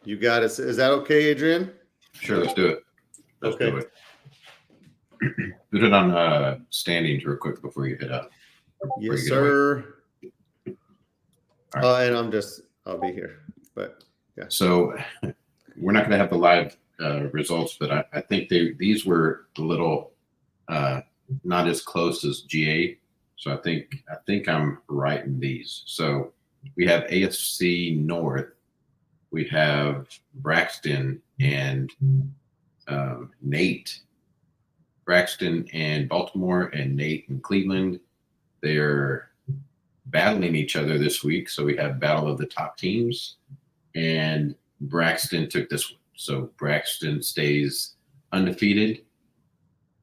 You got it. Is that okay, Adrian? Sure, let's do it. Let's Okay. do it. Put it on standings real quick before you head out. Yes, sir. All right. And I'll be here. But yeah. So we're not going to have the live results, but I think these were a little not as close as GA. So I think I'm right in these. So we have AFC North. We have Braxton and Nate. Braxton and Baltimore and Nate and Cleveland. They're battling each other this week. So we have battle of the top teams. And Braxton took this one. So Braxton stays undefeated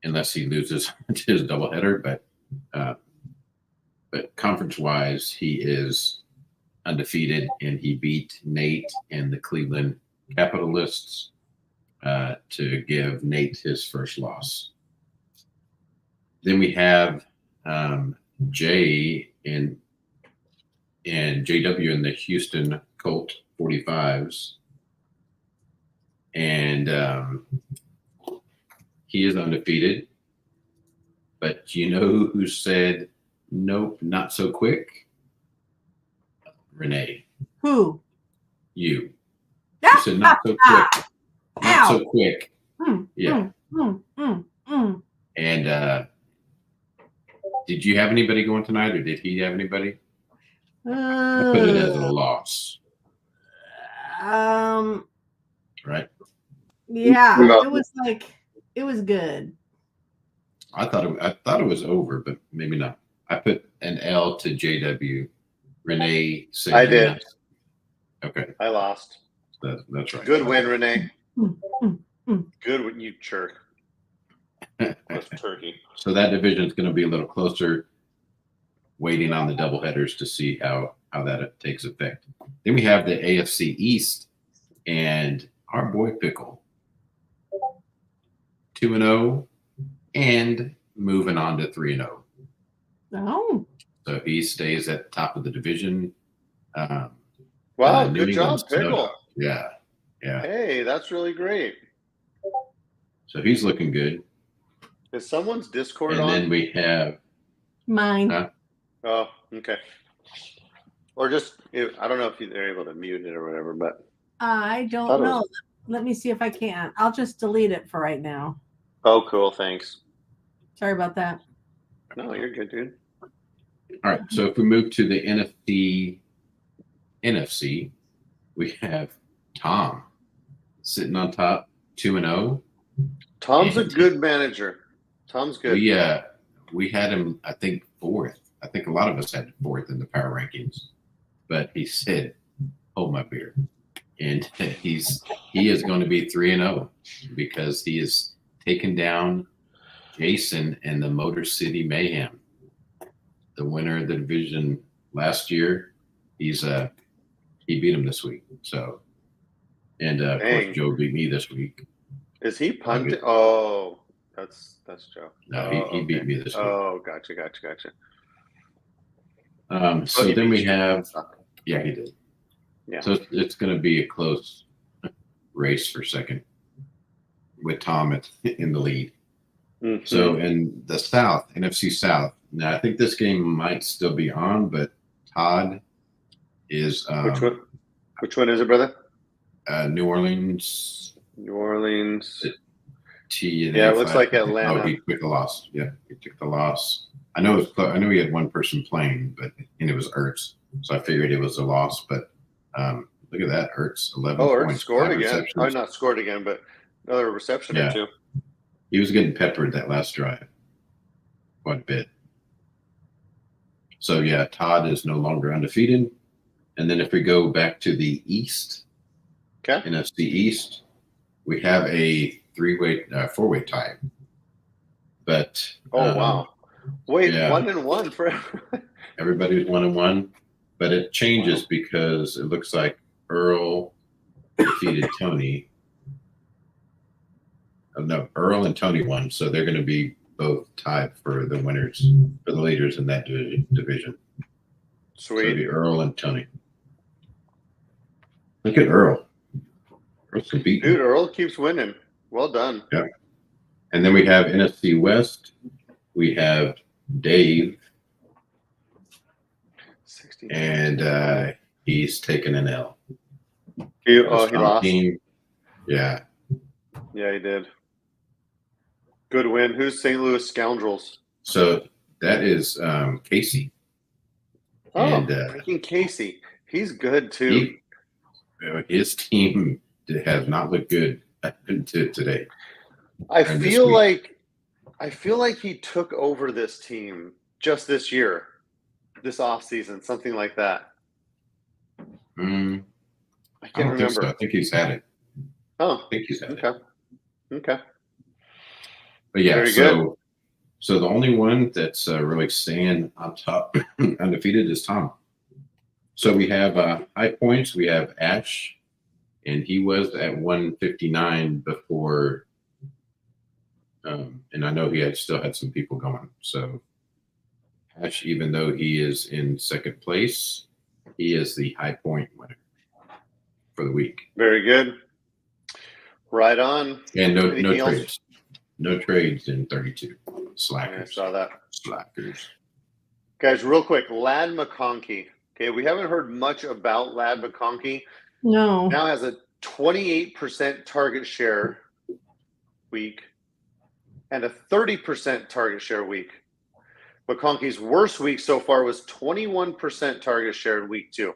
unless he loses his doubleheader. But conference-wise, he is undefeated, and he beat Nate and the Cleveland Capitalists to give Nate his first loss. Then we have Jay and JW in the Houston Colt 45s. And he is undefeated. But you know who said, nope, not so quick? Renee. Who? You. You said not so quick. Not so quick. Yeah. And did you have anybody going tonight, or did he have anybody? I put it as a loss. Right? Yeah, it was good. I thought it was over, but maybe not. I put an L to JW. Renee said I did. Okay. I lost. That's right. Good win, Renee. Good win, you jerk. That's turkey. So that division is going to be a little closer, waiting on the doubleheaders to see how that takes effect. Then we have the AFC East and our boy Pickle, 2-0 and moving on to 3-0. Oh. So he stays at the top of the division. Wow, good job, Pickle. Yeah. Hey, that's really great. So he's looking good. Is someone's Discord on? And then we have mine. Oh, okay. Or just, I don't know if they're able to mute it or whatever, but. I don't know. Let me see if I can. I'll just delete it for right now. Oh, cool. Thanks. Sorry about that. No, you're good, dude. All right. So if we move to the NFC, we have Tom sitting on top, 2-0. Tom's a good manager. Tom's good. We had him, I think, fourth. I think a lot of us had fourth in the power rankings, but he said, "Hold my beer." and he is going to be 3-0 because he has taken down Jason and the Motor City Mayhem, the winner of the division last year. He beat him this week. So, and of course, Joe beat me this week. Is he punting? Oh, that's Joe. No, he beat me this week. Oh, gotcha. So then we have, yeah, he did. Yeah. So it's going to be a close race for second with Tom in the lead. Mm-hmm. So in the South, NFC South, now I think this game might still be on, but Todd is Which one is it, brother? New Orleans. Yeah, it looks like Atlanta. Oh, he took the loss. Yeah, he took the loss. I know he had one person playing, and it was Ertz, so I figured it was a loss. But look at that, Ertz, 11 points. Ertz scored again. Oh, not scored again, but another reception or two. He was getting peppered that last drive quite a bit. So yeah, Todd is no longer undefeated. And then if we go back to the East, NFC East, we have a four-way tie. But wow. Wait, 1-1 for everybody's 1-1, but it changes because it looks like Earl defeated Tony. No, Earl and Tony won, so they're going to be both tied for the winners, for the leaders in that division. Sweet. So it'll be Earl and Tony. Look at Earl. Earl's can beat. Dude, Earl keeps winning. Well done. Yeah. And then we have NFC West. We have Dave. And he's taken an L. He lost. Yeah. Yeah, he did. Good win. Who's St. Louis Scoundrels? So that is Casey. Oh, freaking Casey. He's good too. His team has not looked good today. I feel like he took over this team just this year, this offseason, something like that. I can't remember. Think so. I think he's had it. Oh, I think he's had it. Okay. But yeah, very good. So the only one that's really staying on top, undefeated, is Tom. So we have high points. We have Ash, and he was at 159 before. And I know he still had some people going. So Ash, even though he is in second place, he is the high point winner for the week. Very good. Right on. And no trades. No trades in 32. Slackers. I saw that. Slackers. Guys, real quick, Lad McConkey. Okay, we haven't heard much about Lad McConkey. No. Now has a 28% target share week and a 30% target share week. McConkey's worst week so far was 21% target share in week 2.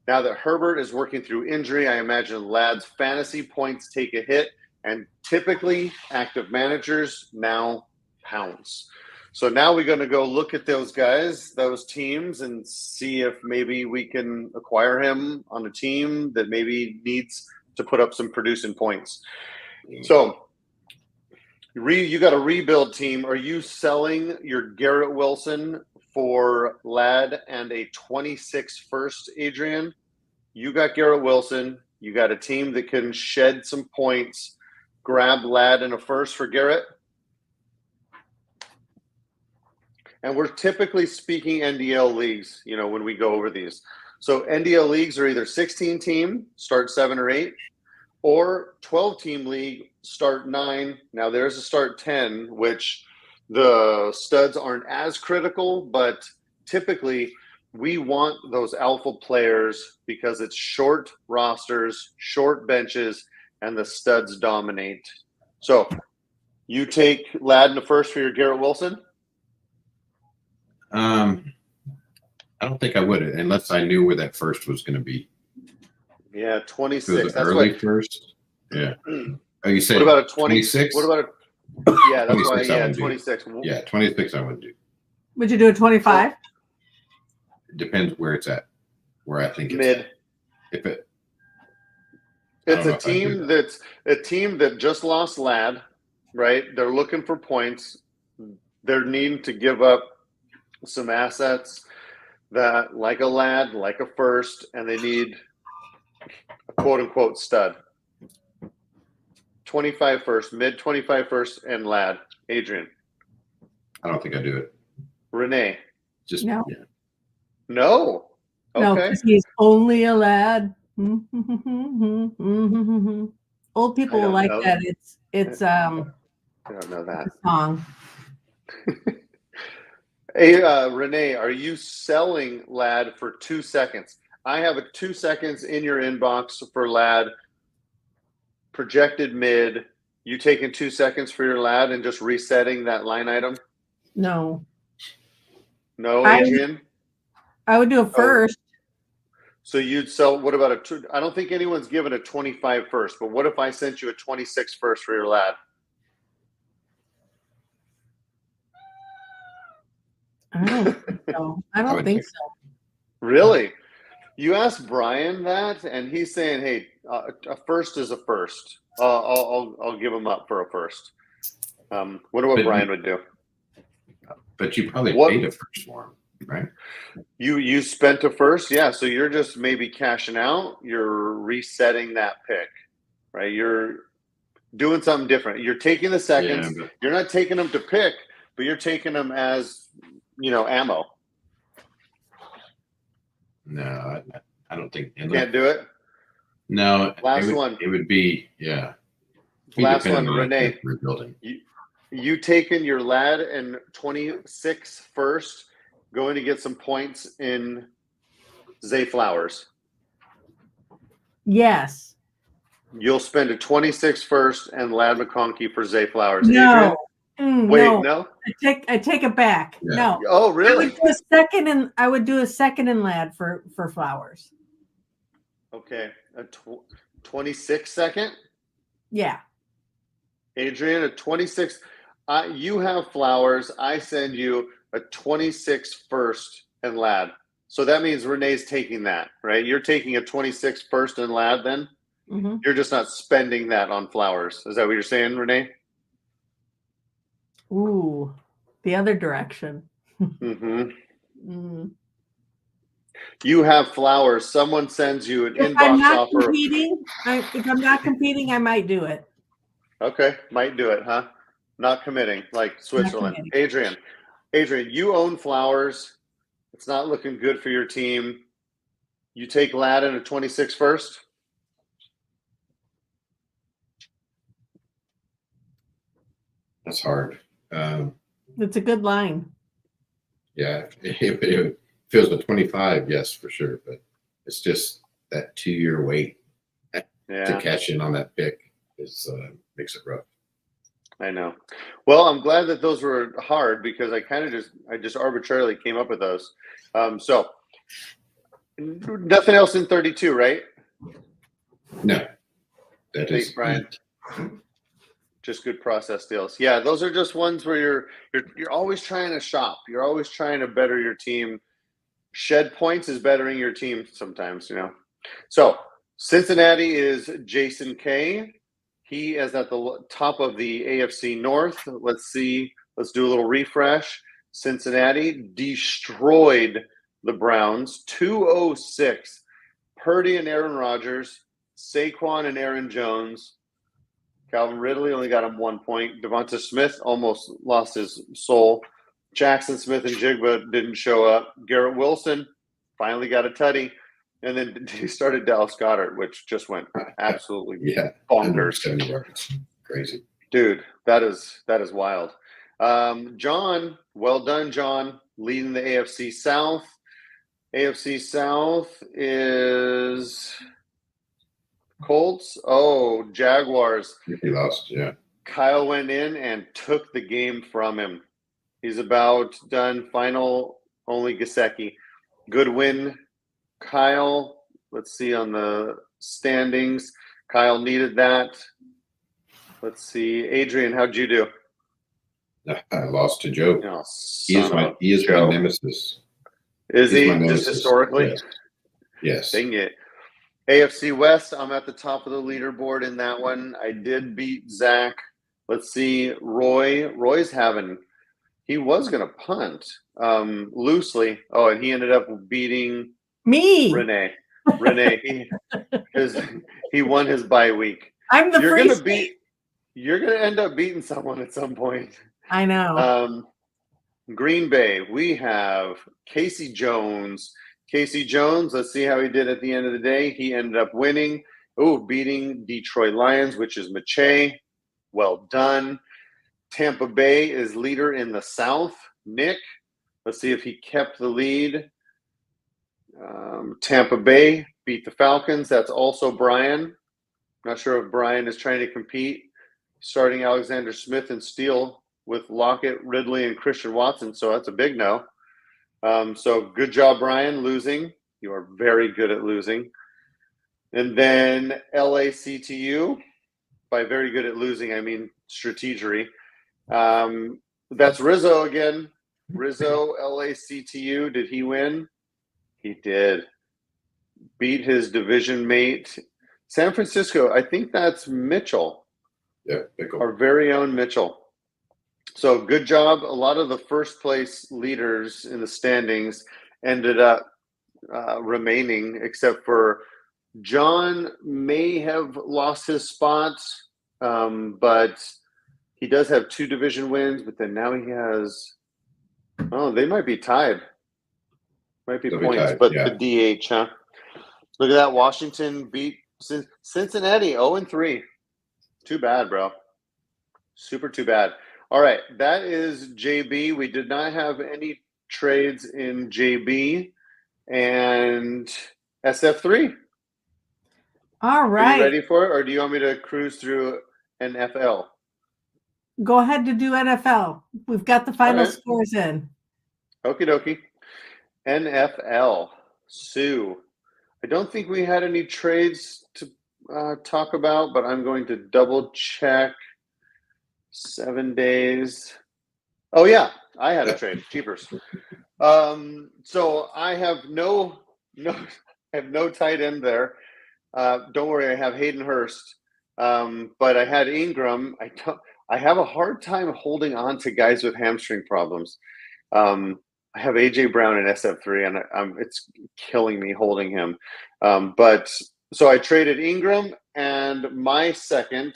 Now that Herbert is working through injury, I imagine Lad's fantasy points take a hit, and typically active managers now pounce. So now we're going to go look at those guys, those teams, and see if maybe we can acquire him on a team that maybe needs to put up some producing points. So you got a rebuild team. Are you selling your Garrett Wilson for Lad and a 26 first, Adrian? You got Garrett Wilson. You got a team that can shed some points. Grab Lad and a first for Garrett. And we're typically speaking NDL leagues, when we go over these. So NDL leagues are either 16 team, start 7 or 8, or 12 team league, start 9. Now there's a start 10, which the studs aren't as critical, but typically we want those alpha players because it's short rosters, short benches, and the studs dominate. So you take Lad in the first for your Garrett Wilson? I don't think I would, unless I knew where that first was going to be. Yeah, 26. That's early first. Yeah. Oh, you said what about a 26? What about a? Yeah, that's why. Yeah, 26. Yeah, 26. I would do. Would you do a 25? It depends where it's at. Where I think it's mid. At. If it. It's know a if I'd do team that. that just lost Ladd, right? They're looking for points. They're needing to give up some assets that, like a Ladd, like a first, and they need a quote unquote stud. 25 first, mid 25 first, and Ladd. Adrian. I don't think I do it. Renee. Just No. yeah. No. No, Okay. because he's only a lad. Old people I don't like know. that. It's I don't know that. a song. Hey, Renee, are you selling Ladd for 2 seconds? I have a 2 seconds in your inbox for Ladd. Projected mid. You taking 2 seconds for your Ladd and just resetting that line item? No. No, I Adrian? would do a first. So you'd sell, what about I don't think anyone's given a 25 first, but what if I sent you a 26 first for your Ladd? I don't think so. I don't would think take it. so. Really? You asked Brian that, and he's saying, "Hey, a first is a first. I'll give him up for a first." Wonder what But Brian would do. But you probably What- paid a first for him, right? You spent a first, yeah. So you're just maybe cashing out. You're resetting that pick, right? You're doing something different. You're taking the seconds. Yeah, but You're not taking them to pick, but you're taking them as ammo. no, I don't think. Can't do it. No, Last one. It would be Be Last dependent one, on Renee. the rebuilding. You taking your Ladd and 26 first, going to get some points in Zay Flowers. Yes. You'll spend a 26 first and Ladd McConkey for Zay Flowers. No. Adrian? Wait, no. no? I take it back. Yeah. No. Oh, really? I would do a second in Ladd for Flowers. Okay. A 26 second? Yeah. Adrian, a 26. You have Flowers. I send you a 26 first and Ladd. So that means Renee's taking that, right? You're taking a 26 first and Ladd then? Mm-hmm. You're just not spending that on Flowers. Is that what you're saying, Renee? Ooh, the other direction. Mm-hmm. Mm. You have Flowers. Someone sends you an If I'm inbox not offer. competing, if I'm not competing, I might do it. Okay, might do it, huh? Not committing, like Switzerland. committing. Adrian, you own Flowers. It's not looking good for your team. You take Ladd in a 26 first? That's hard. It's a good line. Yeah, it feels with 25, yes, for sure. But it's just that 2-year wait to Yeah, catch in on that pick makes it rough. I know. Well, I'm glad that those were hard because I just arbitrarily came up with those. So nothing else in 32, right? No, that Thanks, is Brian. Just good process deals. Yeah, those are just ones where you're always trying to shop. You're always trying to better your team. Shed points is bettering your team sometimes, So Cincinnati is Jason K. He is at the top of the AFC North. Let's see. Let's do a little refresh. Cincinnati destroyed the Browns 206. Purdy and Aaron Rodgers, Saquon and Aaron Jones. Calvin Ridley only got him 1 point. Devonta Smith almost lost his soul. Jackson Smith and Jigba didn't show up. Garrett Wilson finally got a tutty. And then he started Dallas Goedert, which just went absolutely bonkers. 170 yards. Crazy. Dude, that is wild. John, well done, John, leading the AFC South. AFC South is Colts. Oh, Jaguars. He lost, yeah. Kyle went in and took the game from him. He's about done. Final, only Gesicki. Good win, Kyle. Let's see on the standings. Kyle needed that. Let's see. Adrian, how'd you do? I lost to Joe. Oh, He is my nemesis. Is He's he my just nemesis. historically? Yes. Dang it. AFC West, I'm at the top of the leaderboard in that one. I did beat Zach. Let's see, Roy. He was going to punt loosely. Oh, and he ended up beating Me. Renee. He won his bye week. I'm the free state. You're going to end up beating someone at some point. I know. Green Bay, we have Casey Jones. Casey Jones, let's see how he did at the end of the day. He ended up winning. Beating Detroit Lions, which is Mache. Well done. Tampa Bay is leader in the South. Nick, let's see if he kept the lead. Tampa Bay beat the Falcons. That's also Brian. Not sure if Brian is trying to compete, starting Alexander Smith and Steele with Lockett, Ridley, and Christian Watson. So that's a big no. So good job, Brian, losing. You are very good at losing. And then LACTU, by very good at losing, I mean strategery. That's Rizzo again. Rizzo, LACTU. Did he win? He did. Beat his division mate. San Francisco, I think that's Mitchell. Yeah, pickle. Our very own Mitchell. So good job. A lot of the first place leaders in the standings ended up remaining, except for John may have lost his spots, but he does have 2 division wins, but then now he has, they might be tied. Might be They'll points, be tied, but yeah. the DH, huh? Look at that. Washington beat Cincinnati 0-3. Too bad, bro. Super too bad. All right, that is JB. We did not have any trades in JB and SF3. All Are right. you ready for it, or do you want me to cruise through NFL? Go ahead to do NFL. We've got the final scores in. Okie dokie. NFL. Sue. I don't think we had any trades to talk about, but I'm going to double check. 7 days. Oh yeah, I had a trade. Cheapers. So I have no tight end there. Don't worry, I have Hayden Hurst. But I had Ingram. I have a hard time holding on to guys with hamstring problems. I have AJ Brown in SF3, and it's killing me holding him. But so I traded Ingram and my second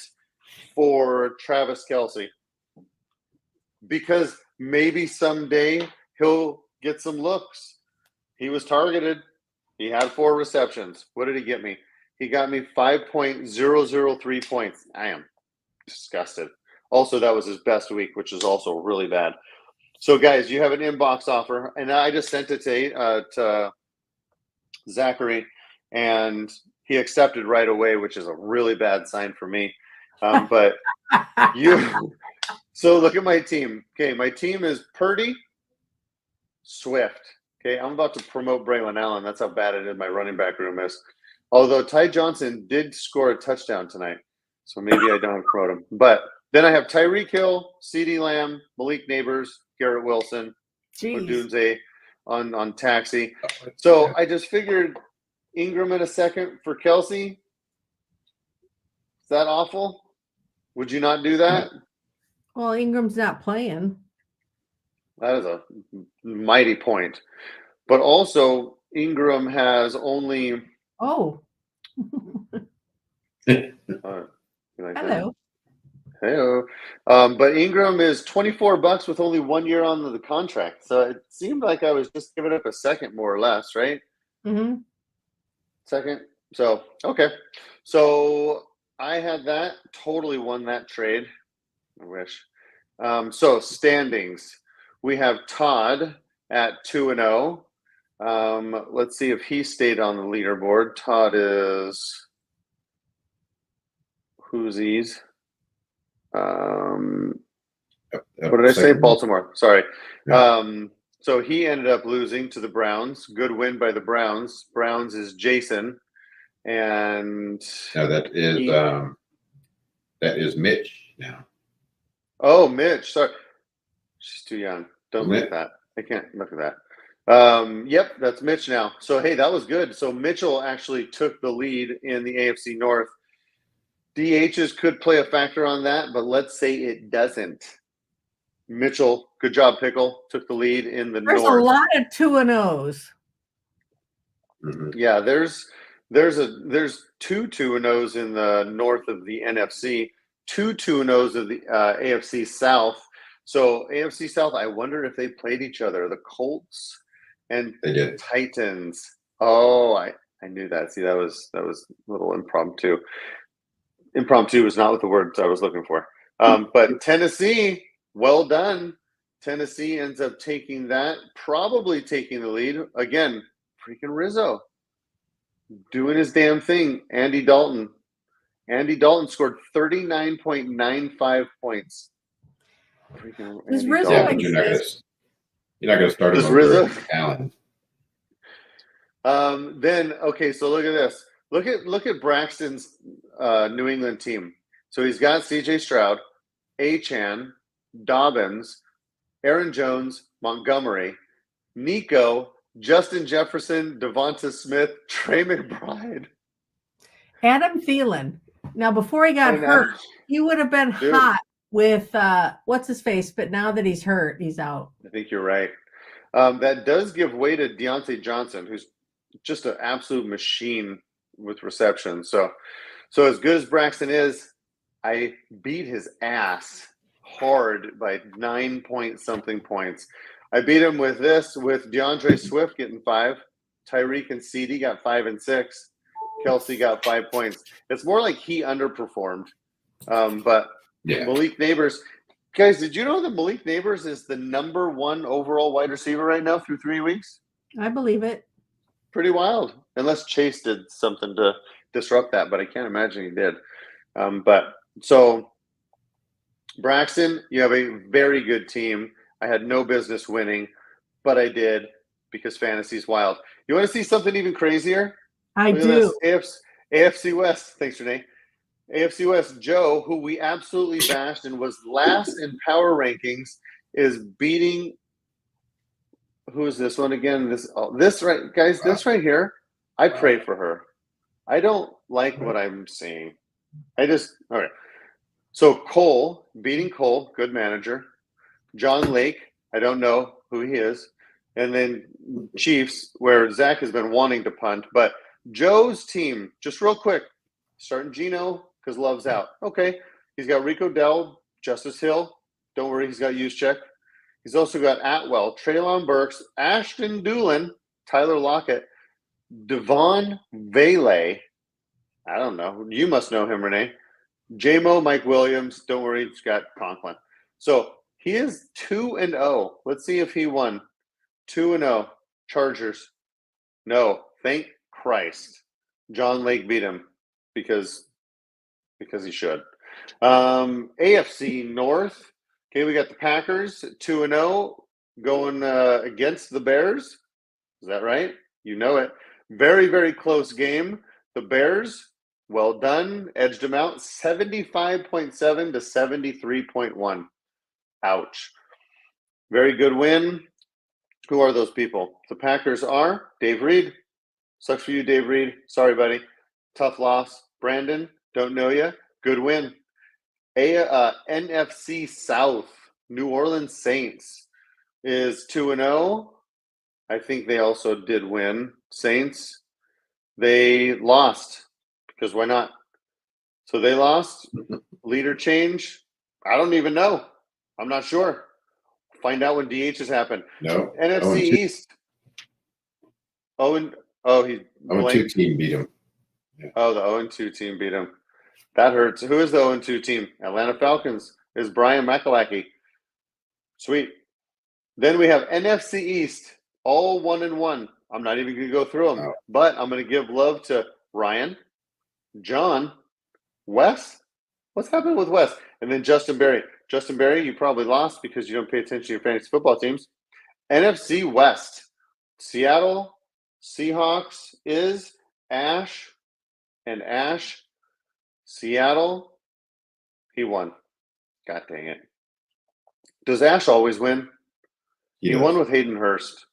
for Travis Kelce, because maybe someday he'll get some looks. He was targeted. He had 4 receptions. What did he get me? He got me 5.003 points. I am disgusted. Also, that was his best week, which is also really bad. So, guys, you have an inbox offer, and I just sent it to Zachary, and he accepted right away, which is a really bad sign for me. But so look at my team. Okay, my team is Purdy, Swift. Okay, I'm about to promote Braylon Allen. That's how bad it is. My running back room is. Although Ty Johnson did score a touchdown tonight, so maybe I don't promote him. But then I have Tyreek Hill, CeeDee Lamb, Malik Neighbors, Garrett Wilson, Odunze on taxi. So I just figured Ingram in a second for Kelce. Is that awful? Would you not do that? Well, Ingram's not playing. That is a mighty point. But also, Ingram has only. Oh. Hello. Hello. But Ingram is $24 with only 1 year on the contract. So it seemed like I was just giving up a second, more or less, right? Mm-hmm. Second. So, okay. So I had that. Totally won that trade. I wish. So standings. We have Todd at 2-0. Let's see if he stayed on the leaderboard. Todd is whoosies. What did I say? Baltimore. Sorry. Yeah. So he ended up losing to the Browns. Good win by the Browns. Browns is Jason, and no, that is Mitch now. Oh, Mitch. Sorry, she's too young. Don't look at that. I can't look at that. Yep, that's Mitch now. So hey, that was good. So Mitchell actually took the lead in the AFC North. DHs could play a factor on that, but let's say it doesn't. Mitchell, good job, Pickle. Took the lead in the There's North. a lot of 2-0s. Yeah, there's 2 2-0s in the north of the NFC, 2 2-0s of the AFC South. So AFC South, I wonder if they played each other. The Colts and They did. Titans. Oh, I knew that. See, that was a little impromptu. Impromptu was not what the words I was looking for. But Tennessee, well done. Tennessee ends up taking that, probably taking the lead. Again, freaking Rizzo doing his damn thing. Andy Dalton scored 39.95 points. Freaking Does Andy Rizzo Yeah, Dalton. but you're not gonna start him Does over Rizzo? Allen. Then okay, so look at this. Look at Braxton's New England team. So he's got C.J. Stroud, Achan, Dobbins, Aaron Jones, Montgomery, Nico, Justin Jefferson, Devonta Smith, Trey McBride. Adam Thielen. Now, before he got hurt, he would have been hot with what's his face, but now that he's hurt, he's out. I think you're right. That does give way to Deontay Johnson, who's just an absolute machine with reception. So as good as Braxton is, I beat his ass hard by 9-point-something points. I beat him with DeAndre Swift getting 5. Tyreek and CD got 5 and 6. Kelsey got 5 points. It's more like he underperformed. But Yeah. Malik Neighbors, guys, did you know that Malik Neighbors is the number 1 overall wide receiver right now through 3 weeks? I believe it. Pretty wild. Unless Chase did something to disrupt that, but I can't imagine he did. But so Braxton, you have a very good team. I had no business winning, but I did because fantasy's wild. You want to see something even crazier? I Look do. at this. AFC West. Thanks, Renee. AFC West, Joe, who we absolutely bashed and was last in power rankings, is beating. Who is this one again? This right, guys. This right here. I pray for her. I don't like what I'm seeing. All right. So Cole beating Cole, good manager. John Lake, I don't know who he is, and then Chiefs, where Zach has been wanting to punt, but Joe's team, just real quick, starting Gino because Love's out. Okay, he's got Rico Dell, Justice Hill. Don't worry, he's got Juszczyk. He's also got Atwell, Treylon Burks, Ashton Doolin, Tyler Lockett, Devon Vele. I don't know. You must know him, Renee. J-Mo, Mike Williams. Don't worry, he's got Conklin. So he is 2-0. Let's see if he won. 2-0. Chargers. No, thank Christ. John Lake beat him because he should. AFC North. Okay, we got the Packers 2-0 going against the Bears. Is that right? You know it. Very, very close game. The Bears, well done. Edged them out 75.7 to 73.1. Ouch. Very good win. Who are those people? The Packers are Dave Reed. Sucks for you, Dave Reed. Sorry, buddy. Tough loss. Brandon, don't know you. Good win. NFC South, New Orleans Saints is 2-0. I think they also did win. Saints, they lost because why not? So they lost. Leader change. I don't even know. I'm not sure. Find out when DHs happen. No. NFC East. He 0-2 team beat him. Yeah. Oh, the 0-2 team beat him. That hurts. Who is the 0-2 team? Atlanta Falcons. Is Brian McElachey. Sweet. Then we have NFC East, all 1-1. I'm not even going to go through them, but I'm going to give love to Ryan, John, Wes. What's happening with Wes? And then Justin Berry. Justin Berry, you probably lost because you don't pay attention to your fantasy football teams. NFC West, Seattle Seahawks is Ash and Ash. Seattle, he won. God dang it. Does Ash always win? He won with Hayden Hurst.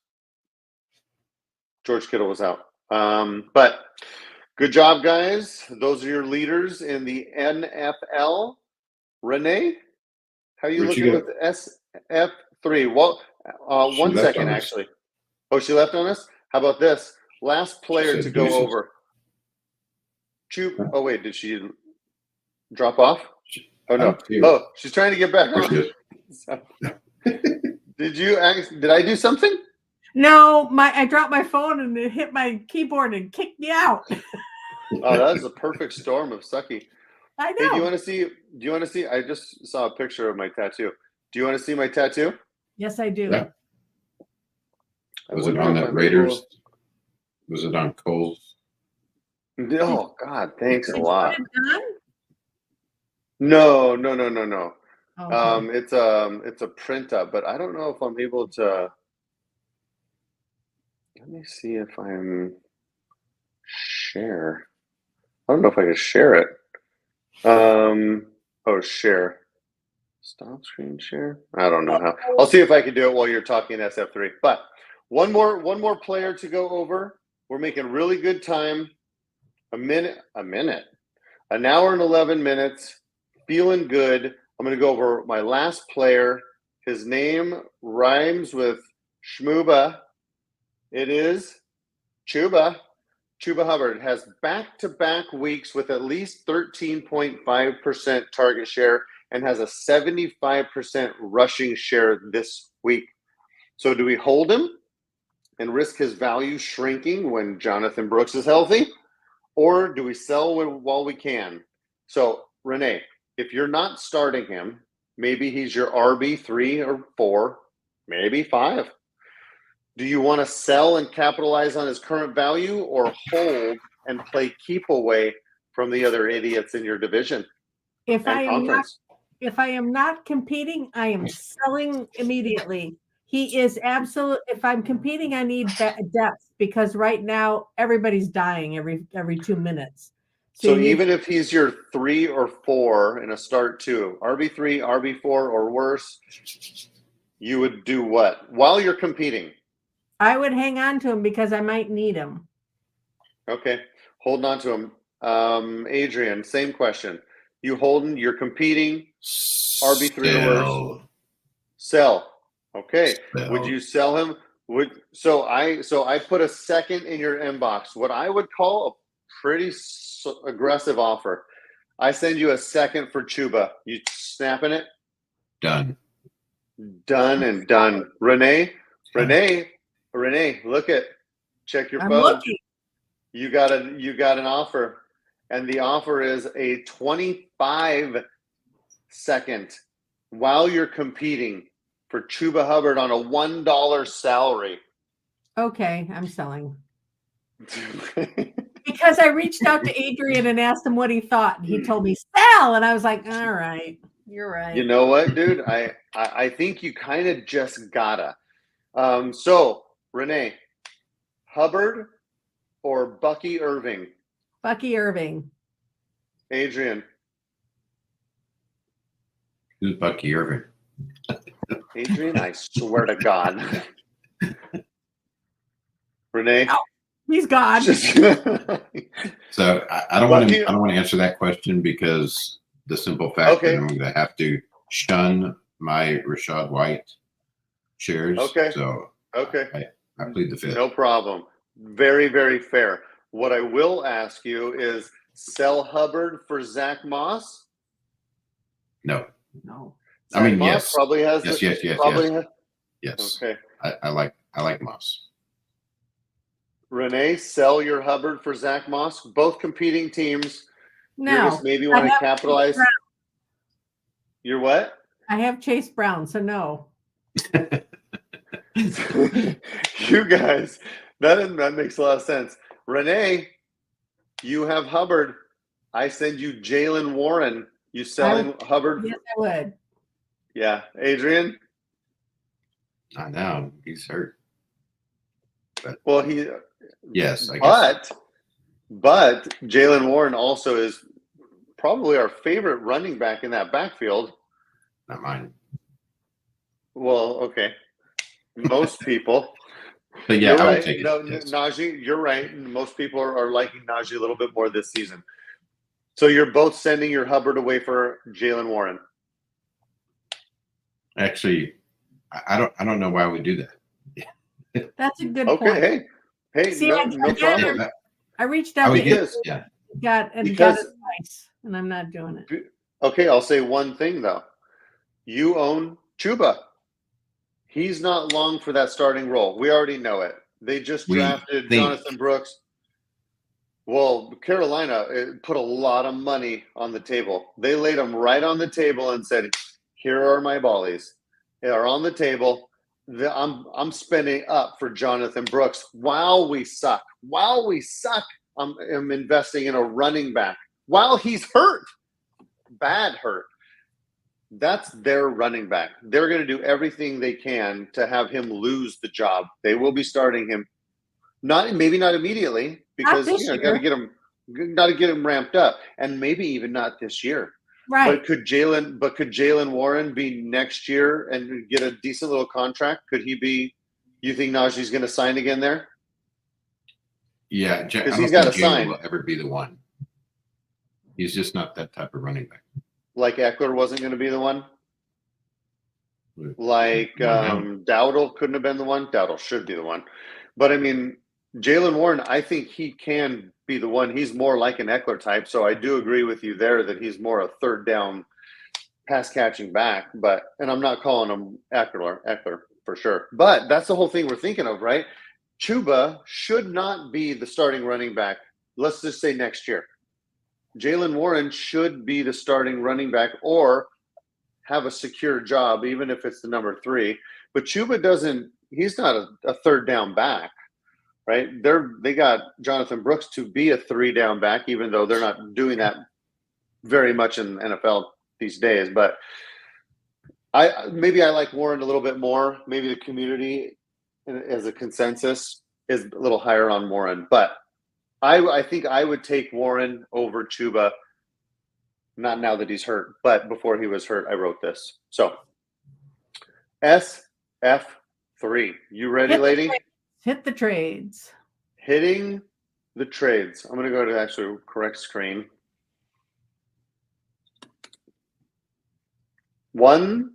George Kittle was out. But good job, guys. Those are your leaders in the NFL. Renee, how are you Where'd she looking go? with SF3? Well, She 1 left second, on us. actually. Oh, she left on us? How about this? Last player said to go deuces. over. Oh, wait, did she drop off? Oh, I no. don't see her. Oh, she's trying to get back There she on. is. Did I do something? No, I dropped my phone and it hit my keyboard and kicked me out. Oh, that was a perfect storm of sucky. I Hey, know. do you want to see? I just saw a picture of my tattoo. Do you want to see my tattoo? Yes, I do. Yeah. I Was it wonder on if that I'm Raiders? able- Was it on Cole's? Oh God, thanks a Did you lot. put it done? No. Okay. It's a print up, but I don't know if I'm able to. Let me see if I'm share. I don't know if I can share it. Oh, share. Stop screen share. I don't know how. I'll see if I can do it while you're talking SF3. But one more player to go over. We're making really good time. An hour and 11 minutes. Feeling good. I'm going to go over my last player. His name rhymes with Shmuba. It is Chuba. Chuba Hubbard has back-to-back weeks with at least 13.5% target share and has a 75% rushing share this week. So do we hold him and risk his value shrinking when Jonathan Brooks is healthy? Or do we sell while we can? So, Renee, if you're not starting him, maybe he's your RB3 or 4, maybe 5. Do you want to sell and capitalize on his current value or hold and play keep away from the other idiots in your division If and conference? If I am not competing, I am selling immediately. He is absolute. If I'm competing, I need depth because right now everybody's dying every 2 minutes. So you need- even if he's your 3 or 4 in a start 2, RB3, RB4 or worse, you would do what while you're competing? I would hang on to him because I might need him. Okay, holding on to him. Adrian, same question. You holding? You're competing. RB3 or worse. Sell. Okay. Sell. Would you sell him? So I put a second in your inbox. What I would call a pretty aggressive offer. I send you a second for Chuba. You snapping it? Done. Done and done. Renee, look at. Check your I'm phone. looking. You got an offer, and the offer is a 25-second while you're competing for Chuba Hubbard on a $1 salary. Okay, I'm selling. Because I reached out to Adrian and asked him what he thought, and he told me sell, and I was like, all right, you're right. You know what, dude? I think you kind of just gotta. So Renee, Hubbard or Bucky Irving? Bucky Irving. Adrian. Who's Bucky Irving? Adrian, I swear to God. Renee. Oh, he's gone. So I don't want to answer that question because the simple fact that I'm going to have to shun my Rashad White shares. Okay. So I plead the fifth. No problem. Very, very fair. What I will ask you is sell Hubbard for Zach Moss? No. Zach I mean, Moss yes. Probably has. Yes. Okay. I like Moss. Renee, sell your Hubbard for Zach Moss. Both competing teams. No. You just maybe want to capitalize. You're what? I have Chase Brown, so no. You guys, that makes a lot of sense. Renee, you have Hubbard. I send you Jalen Warren. You selling Hubbard? Yes, I would. Yeah. Adrian? I know. He's hurt. But, yes, I guess. But Jalen Warren also is probably our favorite running back in that backfield. Not mine. Well, okay. Most people. But yeah, You're I would right. take it. No, Yes. Najee, you're right. Most people are liking Najee a little bit more this season. So you're both sending your Hubbard away for Jalen Warren. Actually, I don't know why we do that. That's a good Okay, point. hey, See, no problem. I reached I out would to get, Because- yeah. got because- advice, and I'm not doing it. Okay, I'll say one thing though. You own Chuba. He's not long for that starting role. We already know it. They just We drafted think. Jonathan Brooks. Well, Carolina put a lot of money on the table. They laid them right on the table and said, "Here are my ballies. They are on the table. I'm spending up for Jonathan Brooks while we suck. While we suck, I'm investing in a running back while he's hurt, bad hurt. That's their running back. They're going to do everything they can to have him lose the job. They will be starting him, maybe not immediately, because this got year. to get him ramped up, and maybe even not this year. Right. But could Jalen Warren be next year and get a decent little contract? Could he be? You think Najee's going to sign again there? Yeah, I don't he's got think to Jalen sign. will ever be the one. He's just not that type of running back. Like Eckler wasn't going to be the one. Right. Like Dowdle couldn't have been the one. Dowdle should be the one. But I mean, Jalen Warren, I think he can be the one. He's more like an Eckler type. So I do agree with you there that he's more a third down pass catching back. And I'm not calling him Eckler for sure. But that's the whole thing we're thinking of, right? Chuba should not be the starting running back. Let's just say next year. Jalen Warren should be the starting running back or have a secure job, even if it's the number 3. But Chuba he's not a third down back, right? They got Jonathan Brooks to be a 3-down back, even though they're not doing that very much in the NFL these days. But I like Warren a little bit more. Maybe the community as a consensus is a little higher on Warren. But I think I would take Warren over Chuba. Not now that he's hurt, but before he was hurt, I wrote this. So, SF3. You ready, lady? Hit the trades. Hitting the trades. I'm going to go to actually correct screen. One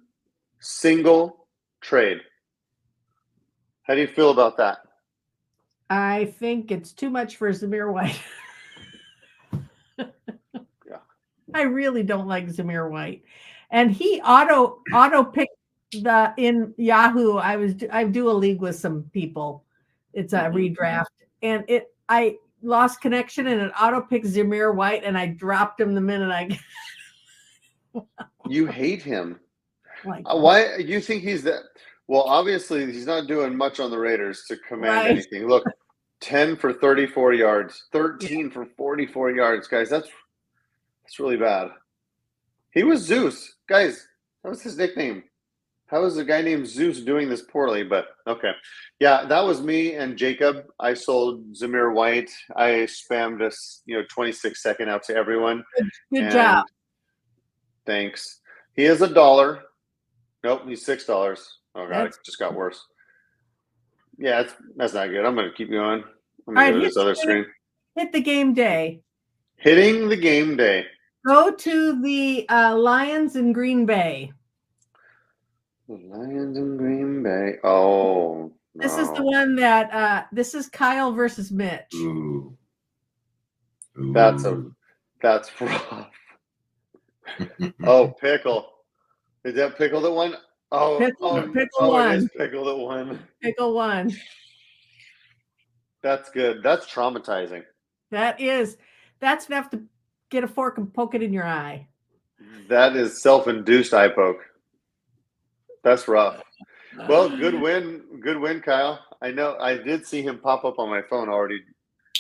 single trade. How do you feel about that? I think it's too much for Zamir White. Yeah. I really don't like Zamir White. And he auto picked in Yahoo. I do a league with some people. It's a redraft. And I lost connection and it auto picked Zamir White and I dropped him the minute I You hate him. like Why you think he's that? Well, obviously he's not doing much on the Raiders to command anything. Look, 10 for 34 yards, 13 for 44 yards, guys. That's really bad. He was Zeus, guys. That was his nickname. How is a guy named Zeus doing this poorly? But okay, yeah, that was me and Jacob. I sold Zamir White. I spammed this, 26-second out to everyone. good job. Thanks. He is $1. Nope, he's $6. Oh god, it just got worse. Yeah, that's not good. I'm gonna keep going. I'm gonna go to this other screen. Hit the game day. Hitting the game day. Go to the Lions in Green Bay. The Lions in Green Bay. Oh, no. This is the one that this is Kyle versus Mitch. Ooh. That's rough. Oh, Pickle. Is that Pickle that won? Oh, Pickle it is Pickle that won. Pickle won. That's good. That's traumatizing. That's enough to get a fork and poke it in your eye. That is self-induced eye poke. That's rough. Well, good win, Kyle. I know I did see him pop up on my phone already.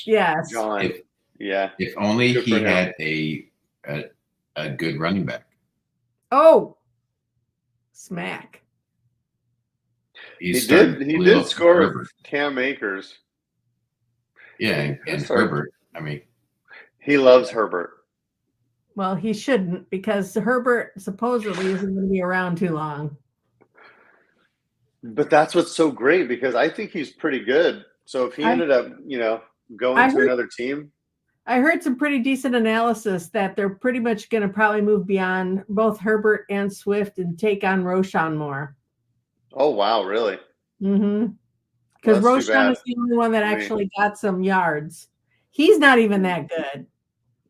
Yes. John. If only he had a good running back. Oh, smack. He did score with Cam Akers. Yeah, and Herbert. I mean, he loves Herbert. Well, he shouldn't because Herbert supposedly isn't going to be around too long. But that's what's so great because I think he's pretty good. So if he ended up, going to another team. I heard some pretty decent analysis that they're pretty much going to probably move beyond both Herbert and Swift and take on Roshan more. Oh, wow. Really? Mm-hmm. Because Roshan is the only one that actually got some yards. He's not even that good,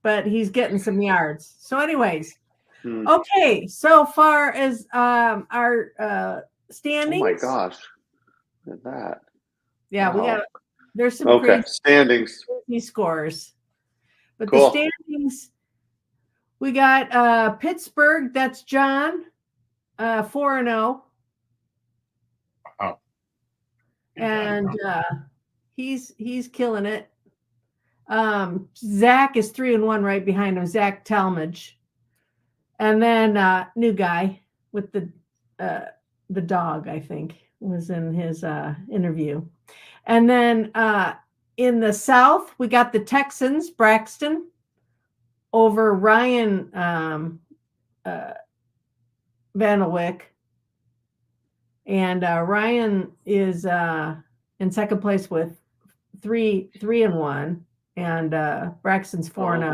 but he's getting some yards. So anyways, okay. So far as our standings. Oh, my gosh. Look at that. Yeah, wow. There's some crazy standings scores. But cool. The standings, we got Pittsburgh, that's John, 4-0. Wow. And he's killing it. Zach is 3-1 right behind him, Zach Talmadge. And then new guy with the dog, I think, was in his interview. And then in the South, we got the Texans, Braxton, over Ryan Vanderwick. And Ryan is in second place with 3-1, and Braxton's 4-0.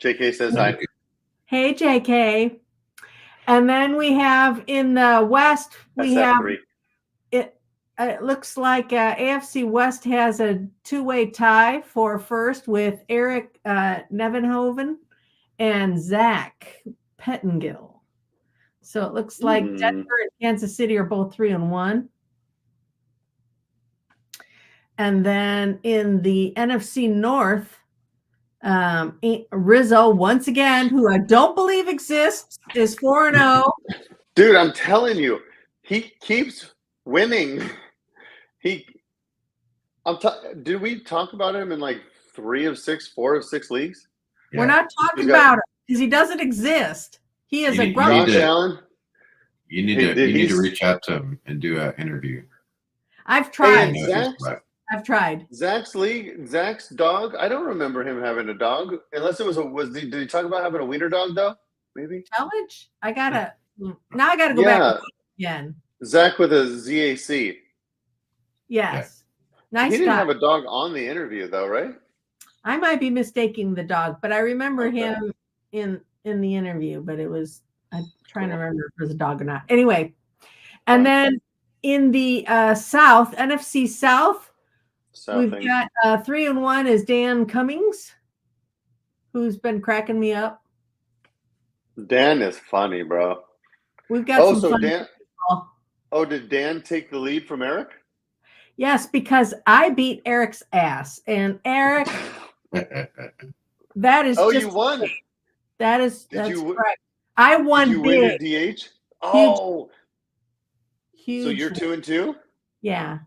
JK says hi. Hey, JK. And then we have in the West, we have it. It looks like AFC West has a two-way tie for first with Eric Nevenhoven and Zach Pettengill. So it looks like Denver and Kansas City are both 3-1. And then in the NFC North, Rizzo, once again, who I don't believe exists, is 4-0. Dude, I'm telling you, he keeps winning. Did we talk about him in like 4 of 6 leagues? Yeah. We're not talking about him because he doesn't exist. He is a grunt. Josh Allen. You need to reach out to him and do an interview. I've tried. I've tried. Zach's dog. I don't remember him having a dog, unless it was. Did he talk about having a wiener dog though? Maybe. Challenge. I gotta go back again. Zach with a ZAC. Yes. Yeah. Nice. He didn't have a dog on the interview though, right? I might be mistaking the dog, but I remember him in the interview. But it was. I'm trying to remember if it was a dog or not. Anyway, and then in the South, NFC South, we've got 3-1 is Dan Cummings, who's been cracking me up. Dan is funny, bro. We've got some funny Dan. People. Oh, did Dan take the lead from Eric? Yes, because I beat Eric's ass, and Eric. That is. Oh, you won. That's correct. I won did you big. Win your DH? Oh, huge. So you're 2-2. Yeah.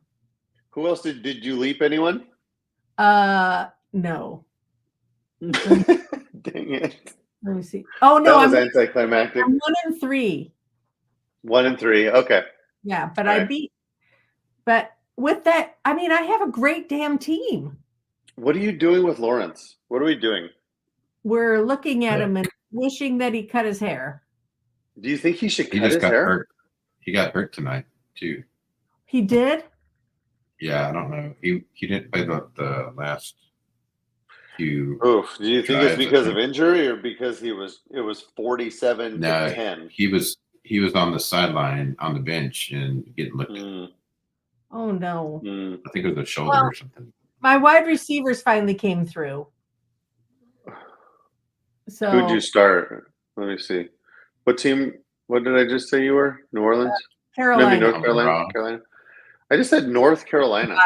Who else did you leap anyone? No. Dang it. Let me see. Oh no, that was anticlimactic. I'm 1-3. 1-3. Okay. Yeah, but I beat. But with that, I mean, I have a great damn team. What are you doing with Lawrence? What are we doing? We're looking at him and wishing that he cut his hair. Do you think he should cut his hair? Hurt. He got hurt tonight too. He did? Yeah, I don't know. He didn't play the last few. Oof. Do you think it's because of injury or because it was 47-10? He was on the sideline on the bench and getting looked at. Oh no. I think it was a shoulder or something. My wide receivers finally came through. So who'd you start? Let me see. What team? What did I just say you were? New Orleans? Carolina. Maybe North Carolina. Carolina. I just said North Carolina.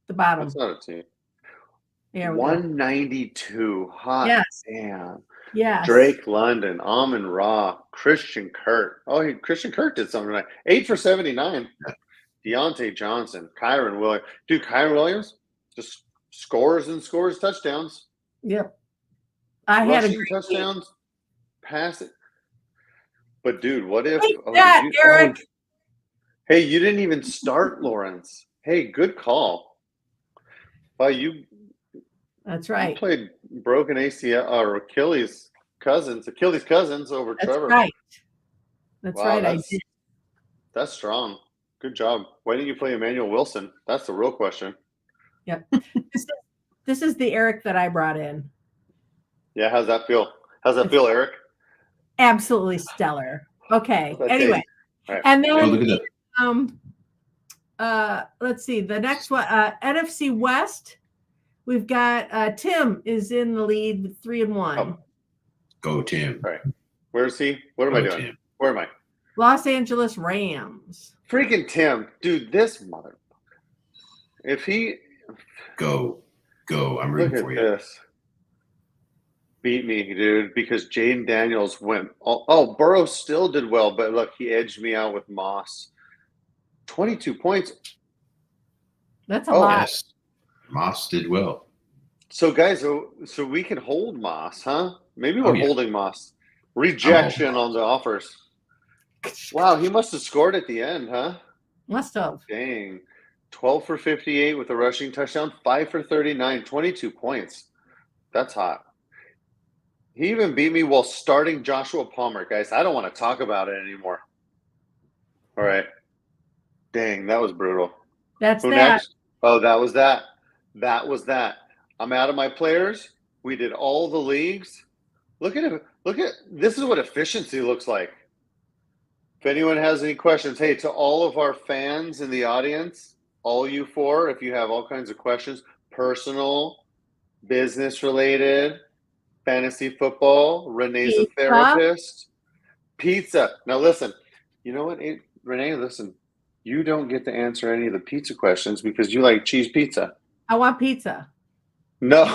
The bottom. That's not a team. Yeah. 192. Hot. Yes. Damn. Yes. Drake London, Amon Ra, Christian Kirk. Oh, Christian Kirk did something like 8 for 79. Deontay Johnson, Kyron Williams. Dude, Kyron Williams just scores touchdowns. Yep. I had a great touchdowns. Pass it. But dude, what if Eric? Hey, you didn't even start Lawrence. Hey, good call. Well, That's right. You played broken ACL or Achilles cousins over Trevor. Right. That's right. I did. That's strong. Good job. Why didn't you play Emmanuel Wilson? That's the real question. Yep. This is the Eric that I brought in. Yeah, how's that feel? How's that feel, Eric? Absolutely stellar. Okay. Anyway, right. and then look at that. let's see the next one. NFC West. We've got Tim is in the lead with 3-1. Oh. Go Tim. All right. Where is he? What am I doing? Tim. Where am I? Los Angeles Rams. Freaking Tim, dude! This mother. If he Go. I'm look rooting at for you. this. Beat me, dude, because Jaden Daniels went. Oh, Burrow still did well, but look, he edged me out with Moss. 22 points. That's a lot. Yes. Moss did well. So, guys, so we can hold Moss, huh? Maybe we're holding Moss. Rejection on the offers. Wow, he must have scored at the end, huh? Must have. Dang. 12 for 58 with a rushing touchdown, 5 for 39, 22 points. That's hot. He even beat me while starting Joshua Palmer, guys. I don't want to talk about it anymore. All right. Dang, that was brutal. That's Who that. next? Oh, that was that. That was that. I'm out of my players. We did all the leagues. Look at it. This is what efficiency looks like. If anyone has any questions, hey, to all of our fans in the audience, all you four, if you have all kinds of questions, personal, business related, fantasy football, Renee's a therapist, pizza. Now listen, you know what, Renee, listen, you don't get to answer any of the pizza questions because you like cheese pizza. I want pizza. No.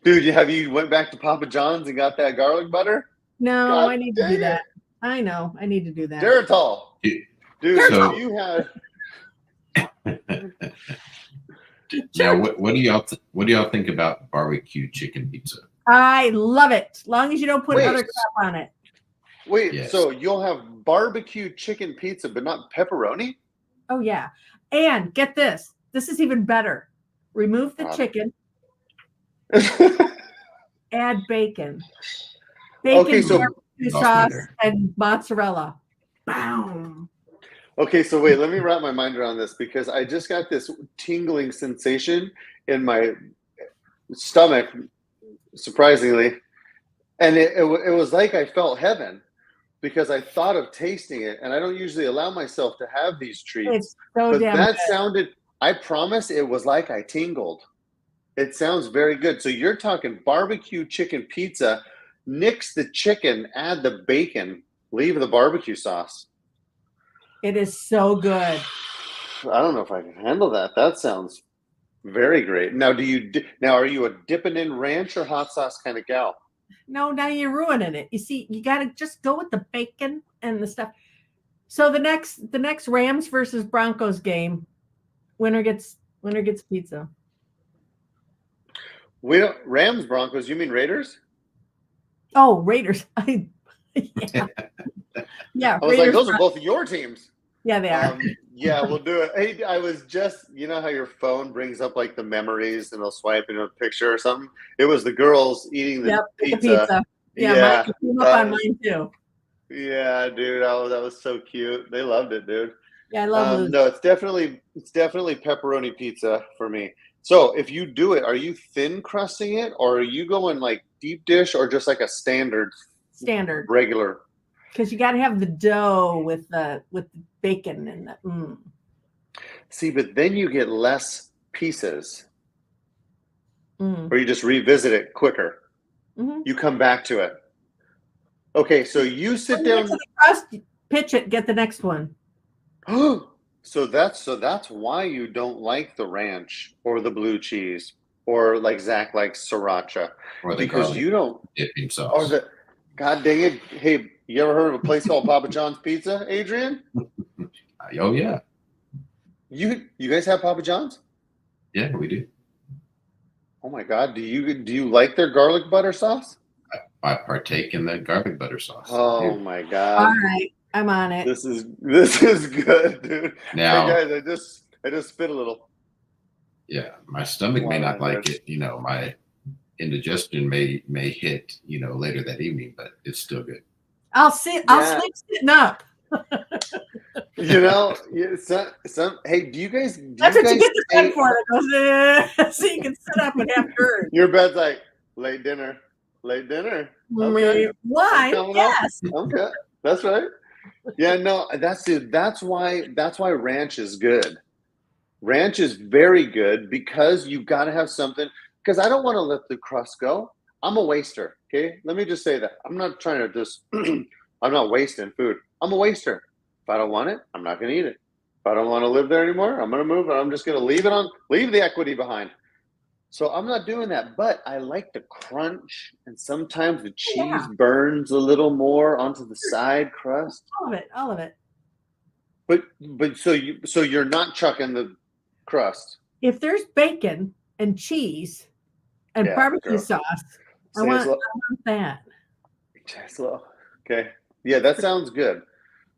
Dude, have you went back to Papa John's and got that garlic butter? No, God I need to do that. I know. I need to do that. Geritol. Dude, So- you had Now, what do y'all think about barbecue chicken pizza? I love it. As long as you don't put Wait. other crap on it. Wait, Yes. so you'll have barbecue chicken pizza, but not pepperoni? Oh, yeah. And get this. This is even better. Remove the chicken, add bacon. Okay, so- barbecue sauce, and mozzarella. Boom. Okay, so wait, let me wrap my mind around this because I just got this tingling sensation in my stomach, surprisingly. And it was like I felt heaven because I thought of tasting it. And I don't usually allow myself to have these treats. It's so But damn that good. sounded, I promise it was like I tingled. It sounds very good. So you're talking barbecue chicken pizza, nix the chicken, add the bacon, leave the barbecue sauce. It is so good. I don't know if I can handle that. That sounds very great. Now, are you a dipping in ranch or hot sauce kind of gal? No, now you're ruining it. You see, you got to just go with the bacon and the stuff. So the next Rams versus Broncos game, winner gets pizza. We don't Rams Broncos. You mean Raiders? Oh, Raiders. Yeah. I was like, Raiders, those are both your teams. Yeah, they are. Yeah, we'll do it. Hey, I was just, you know how your phone brings up like the memories and they'll swipe into a picture or something? It was the girls eating the pizza. The pizza. Yeah, mine came up on mine too. Yeah, dude, that was so cute. They loved it, dude. Yeah, I love it. No, it's definitely pepperoni pizza for me. So if you do it, are you thin crusting it or are you going like deep dish or just like a standard regular? Because you got to have the dough with the bacon and the. See, but then you get less pieces, Mm. or you just revisit it quicker. Mm-hmm. You come back to it. Okay, so you sit When you down. get to the crust, pitch it. Get the next one. So that's why you don't like the ranch or the blue cheese or like Zach likes sriracha Or the because garlic you don't. dipping sauce. Or the God dang it! Hey, you ever heard of a place called Papa John's Pizza, Adrian? Oh yeah, You guys have Papa John's? yeah, we do. Oh my God! Do you like their garlic butter sauce? I partake in the garlic butter sauce. Oh Dude. my God! All right, I'm on it. This is good, dude. Now, hey guys, I just spit a little. yeah, my stomach may not like it. You know, my indigestion may hit, later that evening, but it's still good. I'll sleep sitting up. You know, hey, do you guys? That's what you get the say- bed for. That goes, so you can sit up and have dirt. Your bed's like late dinner. Okay. Why? Coming up. Yes. Okay, that's right. Yeah, no, that's why ranch is good. Ranch is very good because you got to have something. Because I don't want to let the crust go. I'm a waster. Okay, let me just say that. I'm not trying to just. I'm not wasting food. I'm a waster. If I don't want it, I'm not going to eat it. If I don't want to live there anymore, I'm going to move. And I'm just going to leave the equity behind. So I'm not doing that, but I like the crunch, and sometimes the cheese burns a little more onto the side crust. All of it. But so you're not chucking the crust. If there's bacon and cheese and barbecue sauce, I want that. Say slow. Okay. Yeah, that sounds good.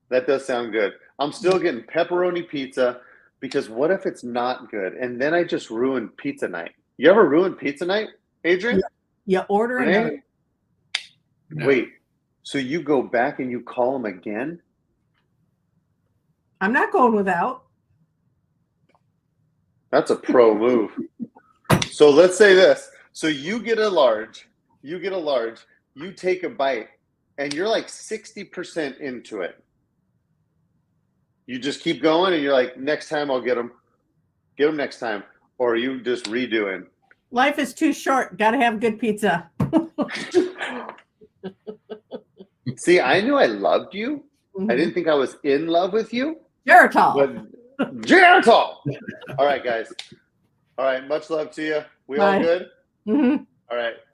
That does sound good. I'm still getting pepperoni pizza because what if it's not good? And then I just ruined pizza night. You ever ruined pizza night, Adrian? You order another. No. Wait, so you go back and you call them again? I'm not going without. That's a pro move. So let's say this. So you get a large, you take a bite, and you're like 60% into it. You just keep going, and you're like, next time I'll get them next time. Or are you just redoing? Life is too short. Got to have good pizza. See, I knew I loved you. I didn't think I was in love with you. Geritol. Geritol. All right, guys. All right. Much love to you. We all good? Mm-hmm. All right.